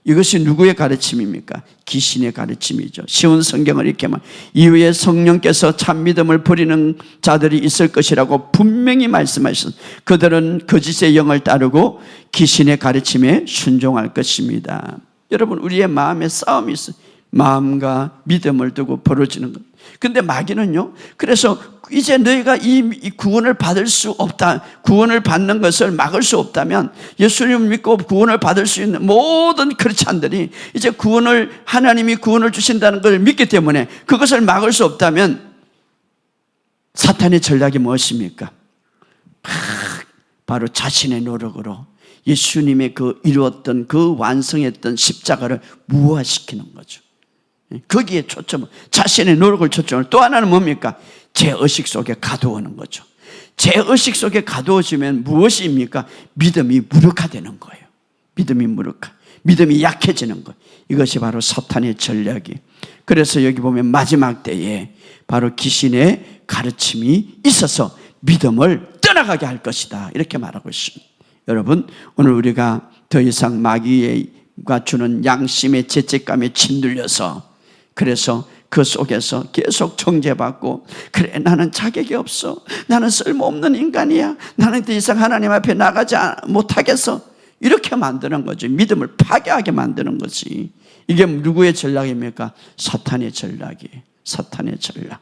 A: 이것이 누구의 가르침입니까? 귀신의 가르침이죠. 쉬운 성경을 이렇게 말, 이후에 성령께서 참 믿음을 버리는 자들이 있을 것이라고 분명히 말씀하셨습니다. 그들은 거짓의 영을 따르고 귀신의 가르침에 순종할 것입니다. 여러분, 우리의 마음에 싸움이 있어요. 마음과 믿음을 두고 벌어지는 것. 근데 마귀는요, 그래서 이제 너희가 이 구원을 받을 수 없다, 구원을 받는 것을 막을 수 없다면, 예수님을 믿고 구원을 받을 수 있는 모든 크리스찬들이 이제 하나님이 구원을 주신다는 걸 믿기 때문에 그것을 막을 수 없다면 사탄의 전략이 무엇입니까? 바로 자신의 노력으로 예수님의 그 이루었던, 그 완성했던 십자가를 무화시키는 거죠. 거기에 초점을, 자신의 노력을 초점을. 또 하나는 뭡니까? 죄의식 속에 가두어오는 거죠. 죄의식 속에 가두어지면 무엇입니까? 믿음이 무력화되는 거예요. 믿음이 약해지는 거예요. 이것이 바로 사탄의 전략이. 그래서 여기 보면 마지막 때에 바로 귀신의 가르침이 있어서 믿음을 떠나가게 할 것이다, 이렇게 말하고 있습니다. 여러분, 오늘 우리가 더 이상 마귀가 주는 양심의 죄책감에 짓눌려서, 그래서 그 속에서 계속 정죄받고, 그래 나는 자격이 없어, 나는 쓸모없는 인간이야, 나는 더 이상 하나님 앞에 나가지 못하겠어, 이렇게 만드는 거죠. 믿음을 파괴하게 만드는 거지. 이게 누구의 전략입니까? 사탄의 전략이에요. 사탄의 전략.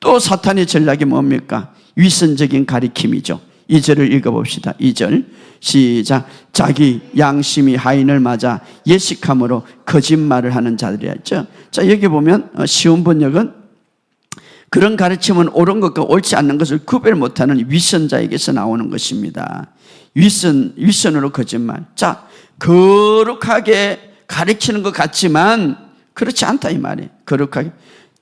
A: 또 사탄의 전략이 뭡니까? 위선적인 가리킴이죠. 2절을 읽어봅시다. 2절 시작. 자기 양심이 하인을 맞아 예식함으로 거짓말을 하는 자들이야 했죠. 자, 여기 보면 쉬운 번역은 그런 가르침은 옳은 것과 옳지 않는 것을 구별 못하는 위선자에게서 나오는 것입니다. 위선으로 거짓말. 자, 거룩하게 가르치는 것 같지만 그렇지 않다 이 말이에요. 거룩하게.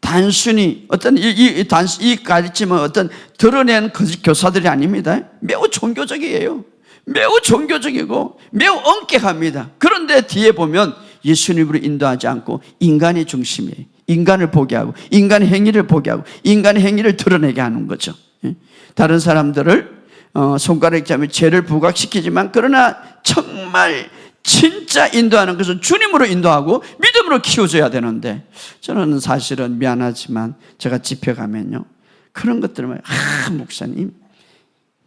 A: 단순히 어떤 이 가르침은 어떤 드러낸 교사들이 아닙니다. 매우 종교적이에요. 매우 종교적이고 매우 엄격합니다. 그런데 뒤에 보면 예수님으로 인도하지 않고 인간의 중심이에요. 인간을 보게 하고, 인간의 행위를 보게 하고, 인간의 행위를 드러내게 하는 거죠. 다른 사람들을 손가락 잡으며 죄를 부각시키지만, 그러나 정말 진짜 인도하는 것은 주님으로 인도하고 믿음으로 키워줘야 되는데, 저는 사실은 미안하지만 제가 집회 가면요, 그런 것들을 목사님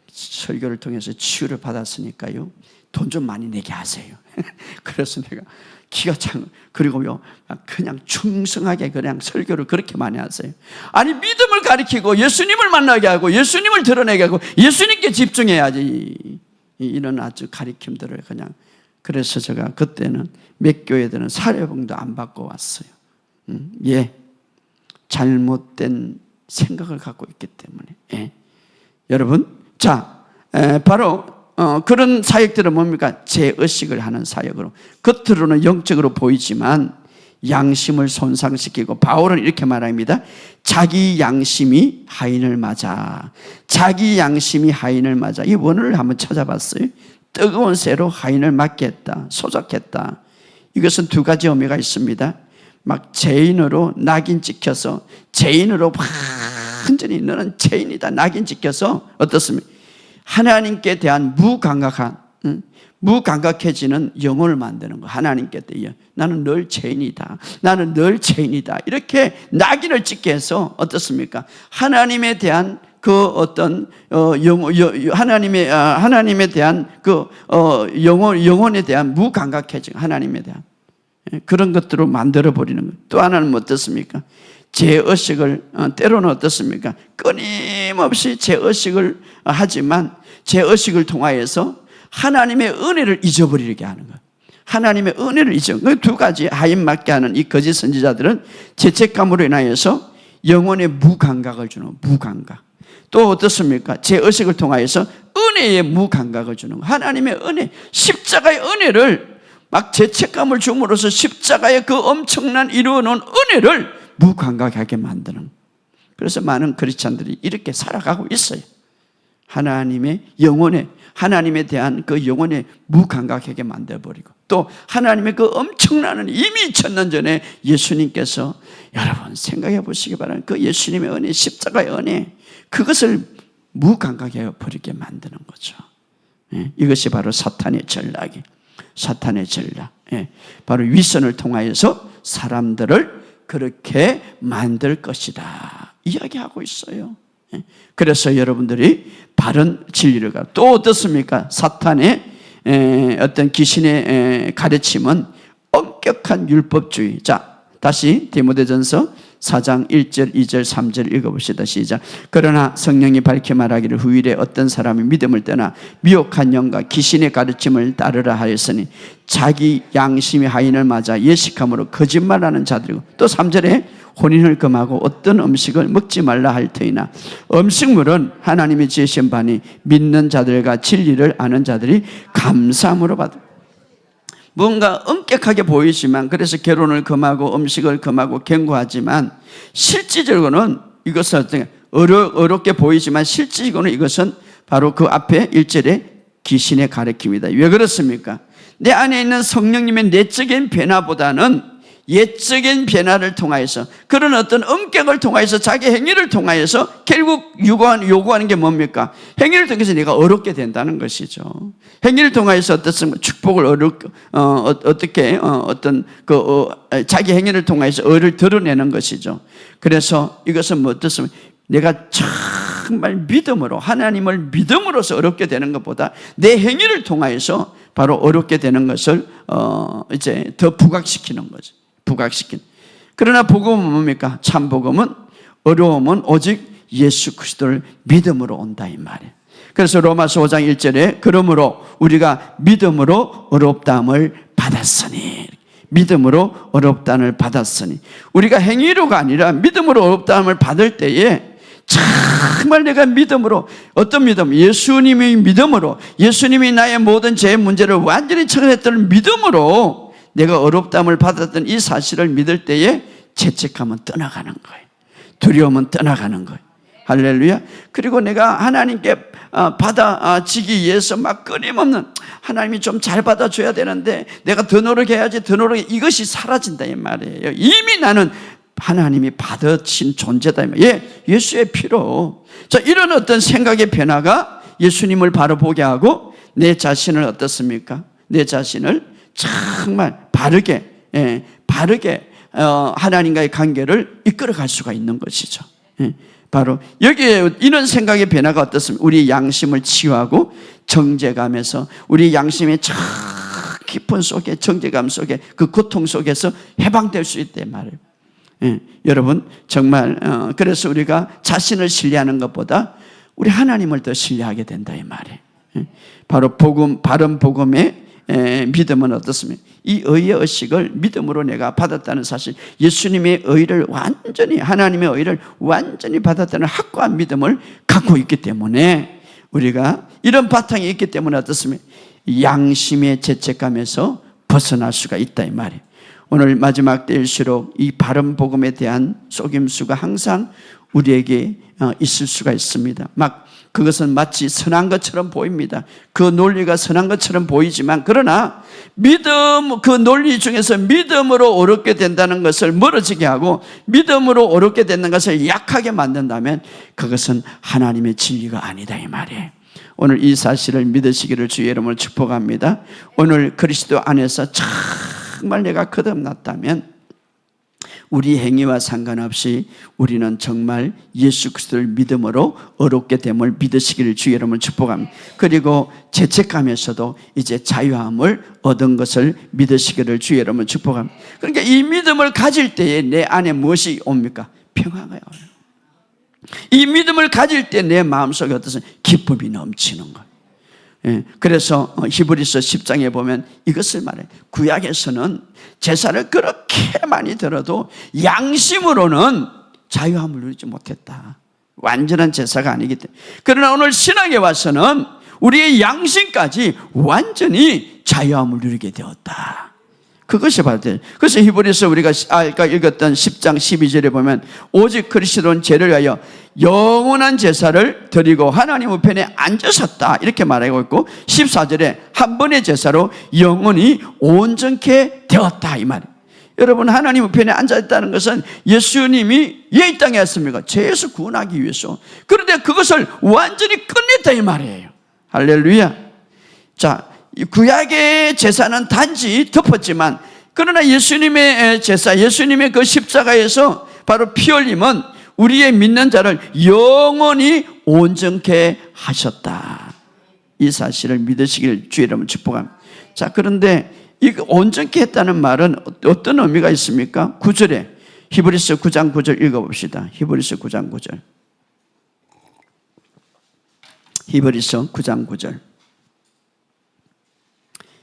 A: 설교를 통해서 치유를 받았으니까요, 돈 좀 많이 내게 하세요. 그래서 내가 기가 찬, 그리고요 그냥 충성하게 그냥 설교를 그렇게 많이 하세요. 아니, 믿음을 가리키고 예수님을 만나게 하고 예수님을 드러내게 하고 예수님께 집중해야지, 이런 아주 가리킴들을 그냥. 그래서 제가 그때는 몇 교회들은 사례봉도 안 받고 왔어요. 예, 잘못된 생각을 갖고 있기 때문에. 예. 여러분, 자, 바로 그런 사역들은 뭡니까? 죄의식을 하는 사역으로, 겉으로는 영적으로 보이지만 양심을 손상시키고, 바울은 이렇게 말합니다. 자기 양심이 하인을 맞아. 자기 양심이 하인을 맞아. 이 원어를 한번 찾아봤어요. 뜨거운 쇠로 하인을 맞게 했다, 소작했다. 이것은 두 가지 의미가 있습니다. 막 죄인으로 낙인 찍혀서, 죄인으로 완전히 너는 죄인이다 낙인 찍혀서 어떻습니까? 하나님께 대한 무감각해지는 영혼을 만드는 거. 하나님께 대해 나는 늘 죄인이다, 나는 늘 죄인이다, 이렇게 낙인을 찍게 해서 어떻습니까? 하나님에 대한 그 어떤 하나님에 대한 그 영혼에 대한 무감각해지고, 하나님에 대한 그런 것들로 만들어 버리는 것. 또 하나는 어떻습니까? 죄의식을 때로는 어떻습니까? 끊임없이 죄의식을 하지만 죄의식을 통하여서 하나님의 은혜를 잊어버리게 하는 것. 하나님의 은혜를 잊어버리는 두 가지 하인 맞게 하는 이 거짓 선지자들은 죄책감으로 인하여서 영혼의 무감각을 주는, 무감각. 또 어떻습니까? 죄의식을 통하여서 은혜의 무감각을 주는 것. 하나님의 은혜, 십자가의 은혜를 막 죄책감을 줌으로써 십자가의 그 엄청난 이루어놓은 은혜를 무감각하게 만드는. 그래서 많은 크리스찬들이 이렇게 살아가고 있어요. 하나님의 영혼에, 하나님에 대한 그 영혼에 무감각하게 만들어버리고, 또 하나님의 그 엄청난 이미 2000년 전에 예수님께서, 여러분 생각해 보시기 바랍니다. 그 예수님의 은혜, 십자가의 은혜, 그것을 무감각해 버리게 만드는 거죠. 이것이 바로 사탄의 전략이에요. 사탄의 전략. 바로 위선을 통하여서 사람들을 그렇게 만들 것이다 이야기하고 있어요. 그래서 여러분들이 바른 진리를 가르쳐. 또 어떻습니까? 사탄의 어떤 귀신의 가르침은 엄격한 율법주의. 자, 다시 디모데전서 4장 1절, 2절, 3절 읽어봅시다. 시작. 그러나 성령이 밝히 말하기를 후일에 어떤 사람이 믿음을 떠나 미혹한 영과 귀신의 가르침을 따르라 하였으니 자기 양심의 하인을 맞아 예식함으로 거짓말하는 자들이고, 또 3절에 혼인을 금하고 어떤 음식을 먹지 말라 할 터이나 음식물은 하나님이 지으신 바니 믿는 자들과 진리를 아는 자들이 감사함으로 받을. 뭔가 엄격하게 보이지만, 그래서 결혼을 금하고 음식을 금하고 경고하지만 실질적으로는 이것은 어떻게 어렵게 보이지만 실질적으로는 이것은 바로 그 앞에 1절에 귀신의 가르침이다. 왜 그렇습니까? 내 안에 있는 성령님의 내적인 변화보다는 예적인 변화를 통하여서, 그런 어떤 엄격을 통하여서, 자기 행위를 통하여서 결국 요구하는 게 뭡니까? 행위를 통해서 내가 어렵게 된다는 것이죠. 행위를 통하여서 어떻습니까? 축복을 자기 행위를 통해서 의를 드러내는 것이죠. 그래서 이것은 뭐 어떻습니까? 내가 정말 믿음으로, 하나님을 믿음으로서 어렵게 되는 것보다 내 행위를 통하여서 바로 어렵게 되는 것을 이제 더 부각시키는 거죠. 부각시킨. 그러나 복음은 뭡니까? 참 복음은, 어려움은 오직 예수 그리스도를 믿음으로 온다 이 말이에요. 그래서 로마서 5장 1절에 그러므로 우리가 믿음으로 어렵다함을 받았으니, 믿음으로 어렵다함을 받았으니, 우리가 행위로가 아니라 믿음으로 어렵다함을 받을 때에 정말 내가 믿음으로, 어떤 믿음? 예수님의 믿음으로, 예수님이 나의 모든 죄의 문제를 완전히 처리했던 믿음으로 내가 어렵다함을 받았던 이 사실을 믿을 때에 죄책감은 떠나가는 거예요. 두려움은 떠나가는 거예요. 할렐루야. 그리고 내가 하나님께 받아지기 위해서 막 끊임없는, 하나님이 좀 잘 받아줘야 되는데 내가 더 노력해야지, 더 노력해, 이것이 사라진다 이 말이에요. 이미 나는 하나님이 받으신 존재다. 예수의 피로. 자, 이런 어떤 생각의 변화가 예수님을 바로 보게 하고 내 자신을 어떻습니까? 내 자신을 정말 바르게 하나님과의 관계를 이끌어갈 수가 있는 것이죠. 바로 여기에 이런 생각의 변화가 어떻습니까? 우리 양심을 치유하고 정죄감에서, 우리 양심의 참 깊은 속에, 정죄감 속에, 그 고통 속에서 해방될 수 있단 말이에요. 여러분 정말 그래서 우리가 자신을 신뢰하는 것보다 우리 하나님을 더 신뢰하게 된다 이 말이에요. 바로 복음, 바른 복음의 믿음은 어떻습니까? 이 의의 의식을 믿음으로 내가 받았다는 사실, 예수님의 의를 완전히, 하나님의 의를 완전히 받았다는 확고한 믿음을 갖고 있기 때문에, 우리가 이런 바탕이 있기 때문에 어떻습니까? 양심의 죄책감에서 벗어날 수가 있다 이 말이에요. 오늘 마지막 때일수록 이 바른 복음에 대한 속임수가 항상 우리에게 있을 수가 있습니다. 막 그것은 마치 선한 것처럼 보입니다. 그 논리가 선한 것처럼 보이지만, 그러나 믿음, 그 논리 중에서 믿음으로 옳게 된다는 것을 멀어지게 하고 믿음으로 옳게 되는 것을 약하게 만든다면 그것은 하나님의 진리가 아니다 이 말이에요. 오늘 이 사실을 믿으시기를 주의 이름으로 축복합니다. 오늘 그리스도 안에서 정말 내가 거듭났다면 우리 행위와 상관없이 우리는 정말 예수 그리스도를 믿음으로 어렵게 됨을 믿으시기를 주의 이름으로 축복합니다. 그리고 죄책감에서도 이제 자유함을 얻은 것을 믿으시기를 주의 이름으로 축복합니다. 그러니까 이 믿음을 가질 때에 내 안에 무엇이 옵니까? 평화가 와요. 이 믿음을 가질 때 내 마음속에 어떤 기쁨이 넘치는 거예요. 예, 그래서 히브리서 10장에 보면 이것을 말해요. 구약에서는 제사를 그렇게 많이 들어도 양심으로는 자유함을 누리지 못했다. 완전한 제사가 아니기 때문에. 그러나 오늘 신앙에 와서는 우리의 양심까지 완전히 자유함을 누리게 되었다. 그것이 바로 돼요. 그래서 히브리서 우리가 아까 읽었던 10장 12절에 보면 오직 그리스도는 죄를 위하여 영원한 제사를 드리고 하나님 우편에 앉으셨다 이렇게 말하고 있고, 14절에 한 번의 제사로 영원히 온전케 되었다 이 말이에요. 여러분, 하나님 우편에 앉아있다는 것은 예수님이 이 땅에 왔습니까? 죄에서 구원하기 위해서. 그런데 그것을 완전히 끝냈다 이 말이에요. 할렐루야. 자, 구약의 제사는 단지 덮었지만, 그러나 예수님의 제사, 예수님의 그 십자가에서 바로 피 흘림은 우리의 믿는 자를 영원히 온전케 하셨다. 이 사실을 믿으시길 주의 이름으로 축복합니다. 자, 그런데 이 온전케 했다는 말은 어떤 의미가 있습니까? 9절에 히브리서 9장 9절 읽어봅시다. 히브리서 9장 9절. 히브리서 9장 9절.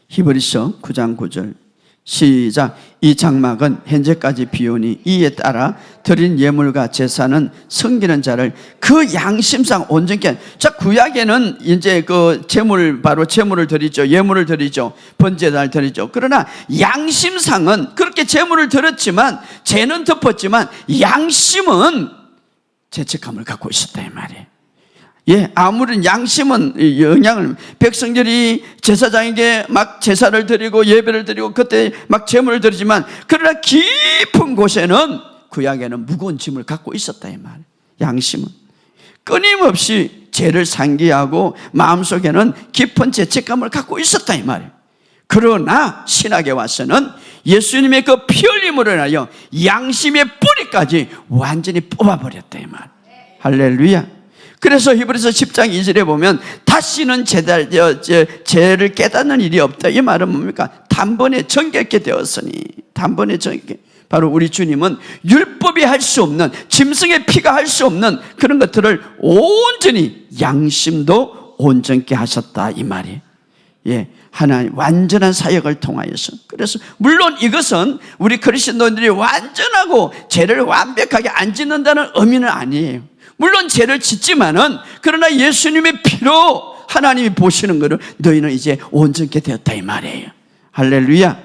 A: 히브리서 9장 9절 시작. 이 장막은 현재까지 비오니 이에 따라 드린 예물과 제사는 섬기는 자를 그 양심상 온전케. 자, 구약에는 이제 그 제물, 바로 제물을 드리죠. 예물을 드리죠. 번제단을 드리죠. 그러나 양심상은 그렇게 제물을 드렸지만, 죄는 덮었지만 양심은 죄책감을 갖고 있었다 이 말이에요. 예, 아무런 양심은 영향을, 백성들이 제사장에게 막 제사를 드리고 예배를 드리고 그때 막 제물을 드리지만, 그러나 깊은 곳에는 구약에는 무거운 짐을 갖고 있었다 이 말. 양심은 끊임없이 죄를 상기하고 마음속에는 깊은 죄책감을 갖고 있었다 이 말이에요. 그러나 신학에 와서는 예수님의 그 피 흘림으로 인하여 양심의 뿌리까지 완전히 뽑아버렸다 이 말. 할렐루야. 그래서 히브리서 10장 2절에 보면 다시는 죄를 깨닫는 일이 없다. 이 말은 뭡니까? 단번에 정결케 되었으니. 단번에 정결케. 바로 우리 주님은 율법이 할 수 없는, 짐승의 피가 할 수 없는 그런 것들을 온전히 양심도 온전케 하셨다 이 말이에요. 예, 하나님 완전한 사역을 통하여서. 그래서 물론 이것은 우리 그리스도인들이 완전하고 죄를 완벽하게 안 짓는다는 의미는 아니에요. 물론 죄를 짓지만은, 그러나 예수님의 피로 하나님이 보시는 것을 너희는 이제 온전케 되었다 이 말이에요. 할렐루야.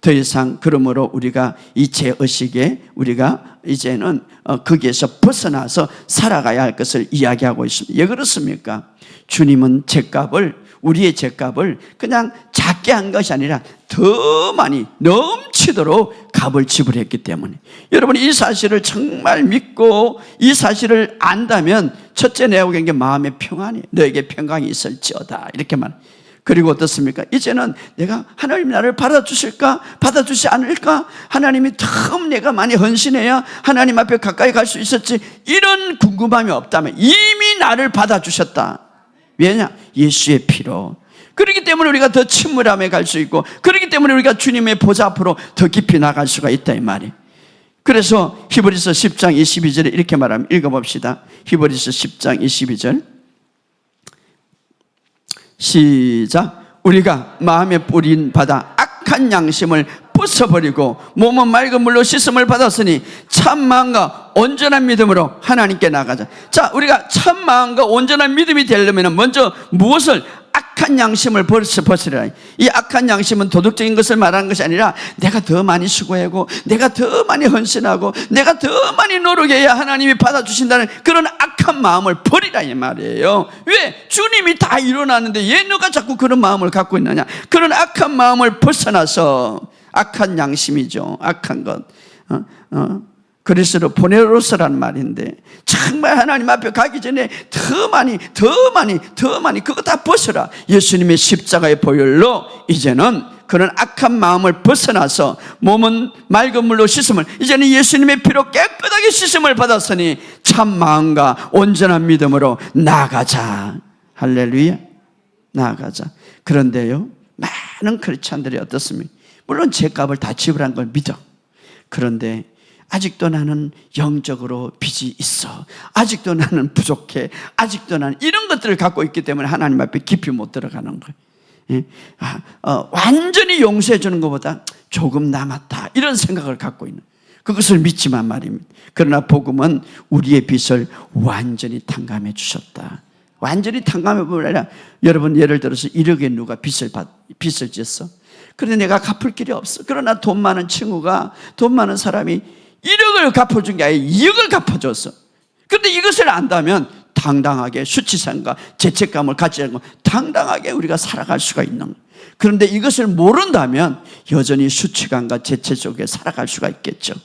A: 더 이상 그러므로 우리가 이 죄의식에 우리가 이제는 거기에서 벗어나서 살아가야 할 것을 이야기하고 있습니다. 왜 그렇습니까? 주님은 죄값을, 우리의 죄값을 그냥 작게 한 것이 아니라 더 많이 넘치도록 값을 지불했기 때문에, 여러분 이 사실을 정말 믿고 이 사실을 안다면 첫째 내가 보기엔 게 마음의 평안이, 너에게 평강이 있을지어다 이렇게 말. 그리고 어떻습니까? 이제는 내가 하나님이 나를 받아주실까? 받아주지 않을까? 하나님이 참 내가 많이 헌신해야 하나님 앞에 가까이 갈 수 있었지, 이런 궁금함이 없다면 이미 나를 받아주셨다. 왜냐? 예수의 피로. 그렇기 때문에 우리가 더 침울함에 갈 수 있고, 그렇기 때문에 우리가 주님의 보좌 앞으로 더 깊이 나갈 수가 있다 이 말이에요. 그래서 히브리서 10장 22절에 이렇게 말하면, 읽어봅시다. 히브리서 10장 22절 시작. 우리가 마음에 뿌린 바다 악한 양심을 벗어버리고 몸은 맑은 물로 씻음을 받았으니 참 마음과 온전한 믿음으로 하나님께 나가자. 자, 우리가 참 마음과 온전한 믿음이 되려면 먼저 무엇을? 악한 양심을 벗으라. 이 악한 양심은 도덕적인 것을 말하는 것이 아니라 내가 더 많이 수고하고 내가 더 많이 헌신하고 내가 더 많이 노력해야 하나님이 받아주신다는 그런 악한 마음을 버리라 이 말이에요. 왜? 주님이 다 이뤄놨는데 왜 너가 자꾸 그런 마음을 갖고 있느냐. 그런 악한 마음을 벗어나서, 악한 양심이죠, 악한 것. 그리스도 보내로서라는 말인데, 정말 하나님 앞에 가기 전에 더 많이 그거 다 벗어라. 예수님의 십자가의 보혈로 이제는 그런 악한 마음을 벗어나서 몸은 맑은 물로 씻음을, 이제는 예수님의 피로 깨끗하게 씻음을 받았으니 참 마음과 온전한 믿음으로 나아가자. 할렐루야. 나아가자. 그런데요, 많은 크리스찬들이 어떻습니까? 물론 죄값을 다 지불한 걸 믿어. 그런데 아직도 나는 영적으로 빚이 있어. 아직도 나는 부족해. 아직도 나는 이런 것들을 갖고 있기 때문에 하나님 앞에 깊이 못 들어가는 거예요. 완전히 용서해 주는 것보다 조금 남았다, 이런 생각을 갖고 있는, 그것을 믿지만 말입니다. 그러나 복음은 우리의 빚을 완전히 탕감해 주셨다. 완전히 탕감해 보면 아니라, 여러분 예를 들어서 1억에 누가 빚을 졌어. 그런데 내가 갚을 길이 없어. 그러나 돈 많은 친구가, 돈 많은 사람이 1억을 갚아준 게 아니라 2억을 갚아줬어. 그런데 이것을 안다면 당당하게 수치심과 죄책감을 갖지 않고 당당하게 우리가 살아갈 수가 있는 거예요. 그런데 이것을 모른다면 여전히 수치감과 죄책 속에 살아갈 수가 있겠죠.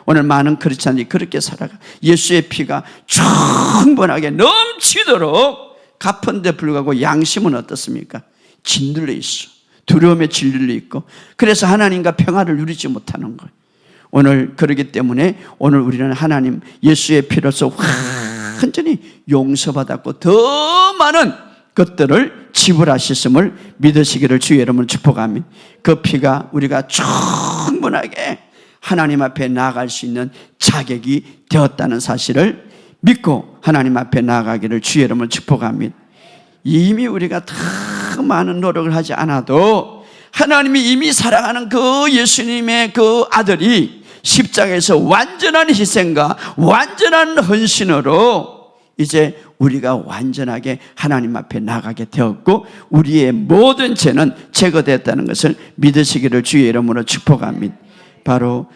A: 오늘 많은 크리스찬들이 그렇게 살아가. 예수의 피가 충분하게 넘치도록 갚은데 불구하고 양심은 어떻습니까? 짓눌려 있어. 두려움에 짓눌려 있고, 그래서 하나님과 평화를 누리지 못하는 거예요. 오늘 그러기 때문에 오늘 우리는 하나님 예수의 피로서 완전히 용서받았고 더 많은 것들을 지불하셨음을 믿으시기를 주의 이름으로 축복합니다. 그 피가 우리가 충분하게 하나님 앞에 나아갈 수 있는 자격이 되었다는 사실을 믿고 하나님 앞에 나아가기를 주의 이름으로 축복합니다. 이미 우리가 더 많은 노력을 하지 않아도 하나님이 이미 사랑하는 그 예수님의 그 아들이 십자가에서 완전한 희생과 완전한 헌신으로 이제 우리가 완전하게 하나님 앞에 나가게 되었고 우리의 모든 죄는 제거됐다는 것을 믿으시기를 주의 이름으로 축복합니다. 바로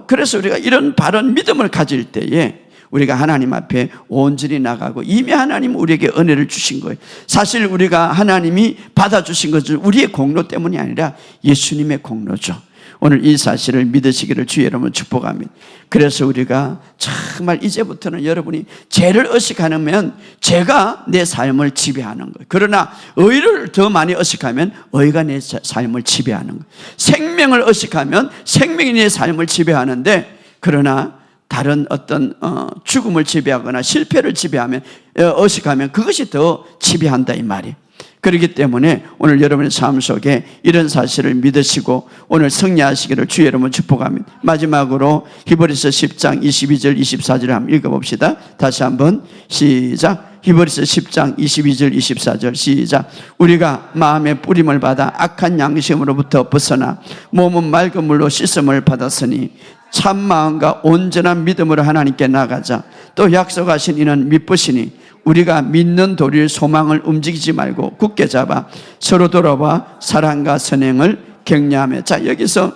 A: 그래서 우리가 이런 바른 믿음을 가질 때에 우리가 하나님 앞에 온전히 나가고 이미 하나님 우리에게 은혜를 주신 거예요. 사실 우리가 하나님이 받아주신 것은 우리의 공로 때문이 아니라 예수님의 공로죠. 오늘 이 사실을 믿으시기를 주의 이름으로 축복합니다. 그래서 우리가 정말 이제부터는 여러분이 죄를 의식하면 죄가 내 삶을 지배하는 거예요. 그러나 의를 더 많이 의식하면 의가 내 삶을 지배하는 거예요. 생명을 의식하면 생명이 내 삶을 지배하는데, 그러나 다른 어떤 죽음을 지배하거나 실패를 지배하면 의식하면 그것이 더 지배한다 이 말이에요. 그렇기 때문에 오늘 여러분의 삶 속에 이런 사실을 믿으시고 오늘 승리하시기를 주의 이름으로 축복합니다. 마지막으로 히브리서 10장 22절 24절을 한번 읽어봅시다. 다시 한번 시작. 히브리서 10장 22절 24절 시작. 우리가 마음의 뿌림을 받아 악한 양심으로부터 벗어나 몸은 맑은 물로 씻음을 받았으니 참 마음과 온전한 믿음으로 하나님께 나가자. 또 약속하신 이는 믿으시니 우리가 믿는 도리를 소망을 움직이지 말고 굳게 잡아 서로 돌아봐 사랑과 선행을 격려하며. 자, 여기서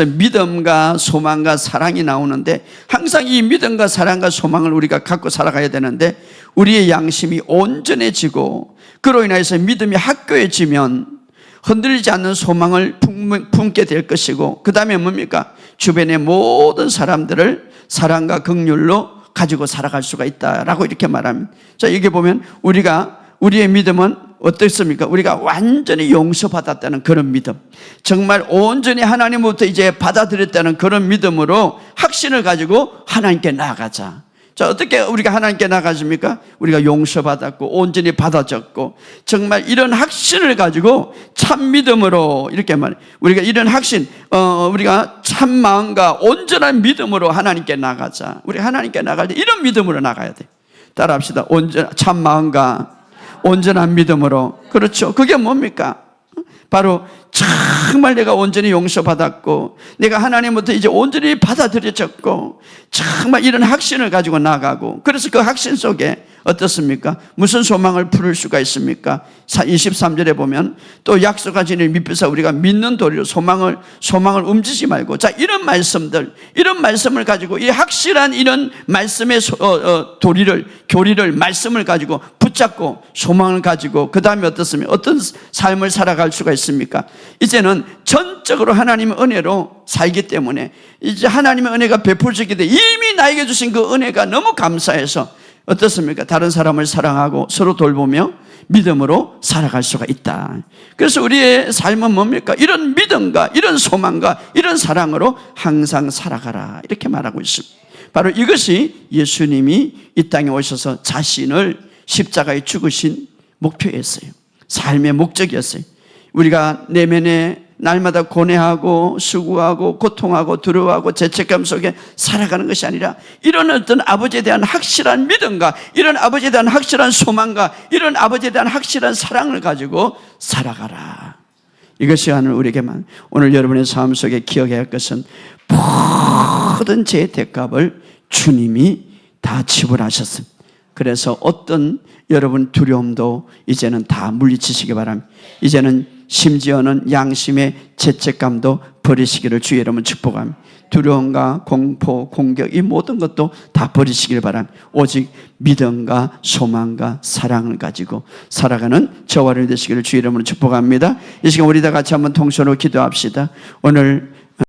A: 믿음과 소망과 사랑이 나오는데, 항상 이 믿음과 사랑과 소망을 우리가 갖고 살아가야 되는데, 우리의 양심이 온전해지고 그로 인해서 믿음이 확고해지면 흔들리지 않는 소망을 품게 될 것이고, 그 다음에 뭡니까? 주변의 모든 사람들을 사랑과 긍휼로 가지고 살아갈 수가 있다라고 이렇게 말합니다. 자, 여기 보면 우리의 믿음은 어떻습니까? 우리가 완전히 용서받았다는 그런 믿음, 정말 온전히 하나님으로부터 이제 받아들였다는 그런 믿음으로 확신을 가지고 하나님께 나아가자. 자, 어떻게 우리가 하나님께 나가십니까? 우리가 용서받았고 온전히 받아졌고 정말 이런 확신을 가지고 참 믿음으로 이렇게 말해. 우리가 이런 확신, 우리가 참 마음과 온전한 믿음으로 하나님께 나가자. 우리 하나님께 나갈 때 이런 믿음으로 나가야 돼. 따라합시다. 참 마음과 온전한 믿음으로. 그렇죠. 그게 뭡니까? 바로 정말 내가 온전히 용서받았고 내가 하나님부터 이제 온전히 받아들여졌고 정말 이런 확신을 가지고 나가고, 그래서 그 확신 속에 어떻습니까? 무슨 소망을 풀을 수가 있습니까? 23절에 보면 또 약속하신 일 믿으사 우리가 믿는 도리로 소망을 움직이지 말고, 자, 이런 말씀을 가지고 이 확실한 이런 말씀의 교리를 말씀을 가지고 붙잡고 소망을 가지고 그 다음에 어떻습니까? 어떤 삶을 살아갈 수가 있습니까? 이제는 전적으로 하나님의 은혜로 살기 때문에 이제 하나님의 은혜가 베풀어지게 돼 이미 나에게 주신 그 은혜가 너무 감사해서 어떻습니까? 다른 사람을 사랑하고 서로 돌보며 믿음으로 살아갈 수가 있다. 그래서 우리의 삶은 뭡니까? 이런 믿음과 이런 소망과 이런 사랑으로 항상 살아가라, 이렇게 말하고 있습니다. 바로 이것이 예수님이 이 땅에 오셔서 자신을 십자가에 죽으신 목표였어요. 삶의 목적이었어요. 우리가 내면에 날마다 고뇌하고 수고하고 고통하고 두려워하고 죄책감 속에 살아가는 것이 아니라 이런 어떤 아버지에 대한 확실한 믿음과 이런 아버지에 대한 확실한 소망과 이런 아버지에 대한 확실한 사랑을 가지고 살아가라. 이것이 우리에게만 오늘 여러분의 삶 속에 기억해야 할 것은 모든 죄의 대값을 주님이 다 지불하셨습니다. 그래서 어떤 여러분 두려움도 이제는 다 물리치시기 바랍니다. 이제는 심지어는 양심의 죄책감도 버리시기를 주의 이름으로 축복합니다. 두려움과 공포, 공격, 이 모든 것도 다 버리시길 바랍니다. 오직 믿음과 소망과 사랑을 가지고 살아가는 저와 여러분 되시기를 주의 이름으로 축복합니다. 이 시간 우리 다 같이 한번 통성으로 기도합시다. 오늘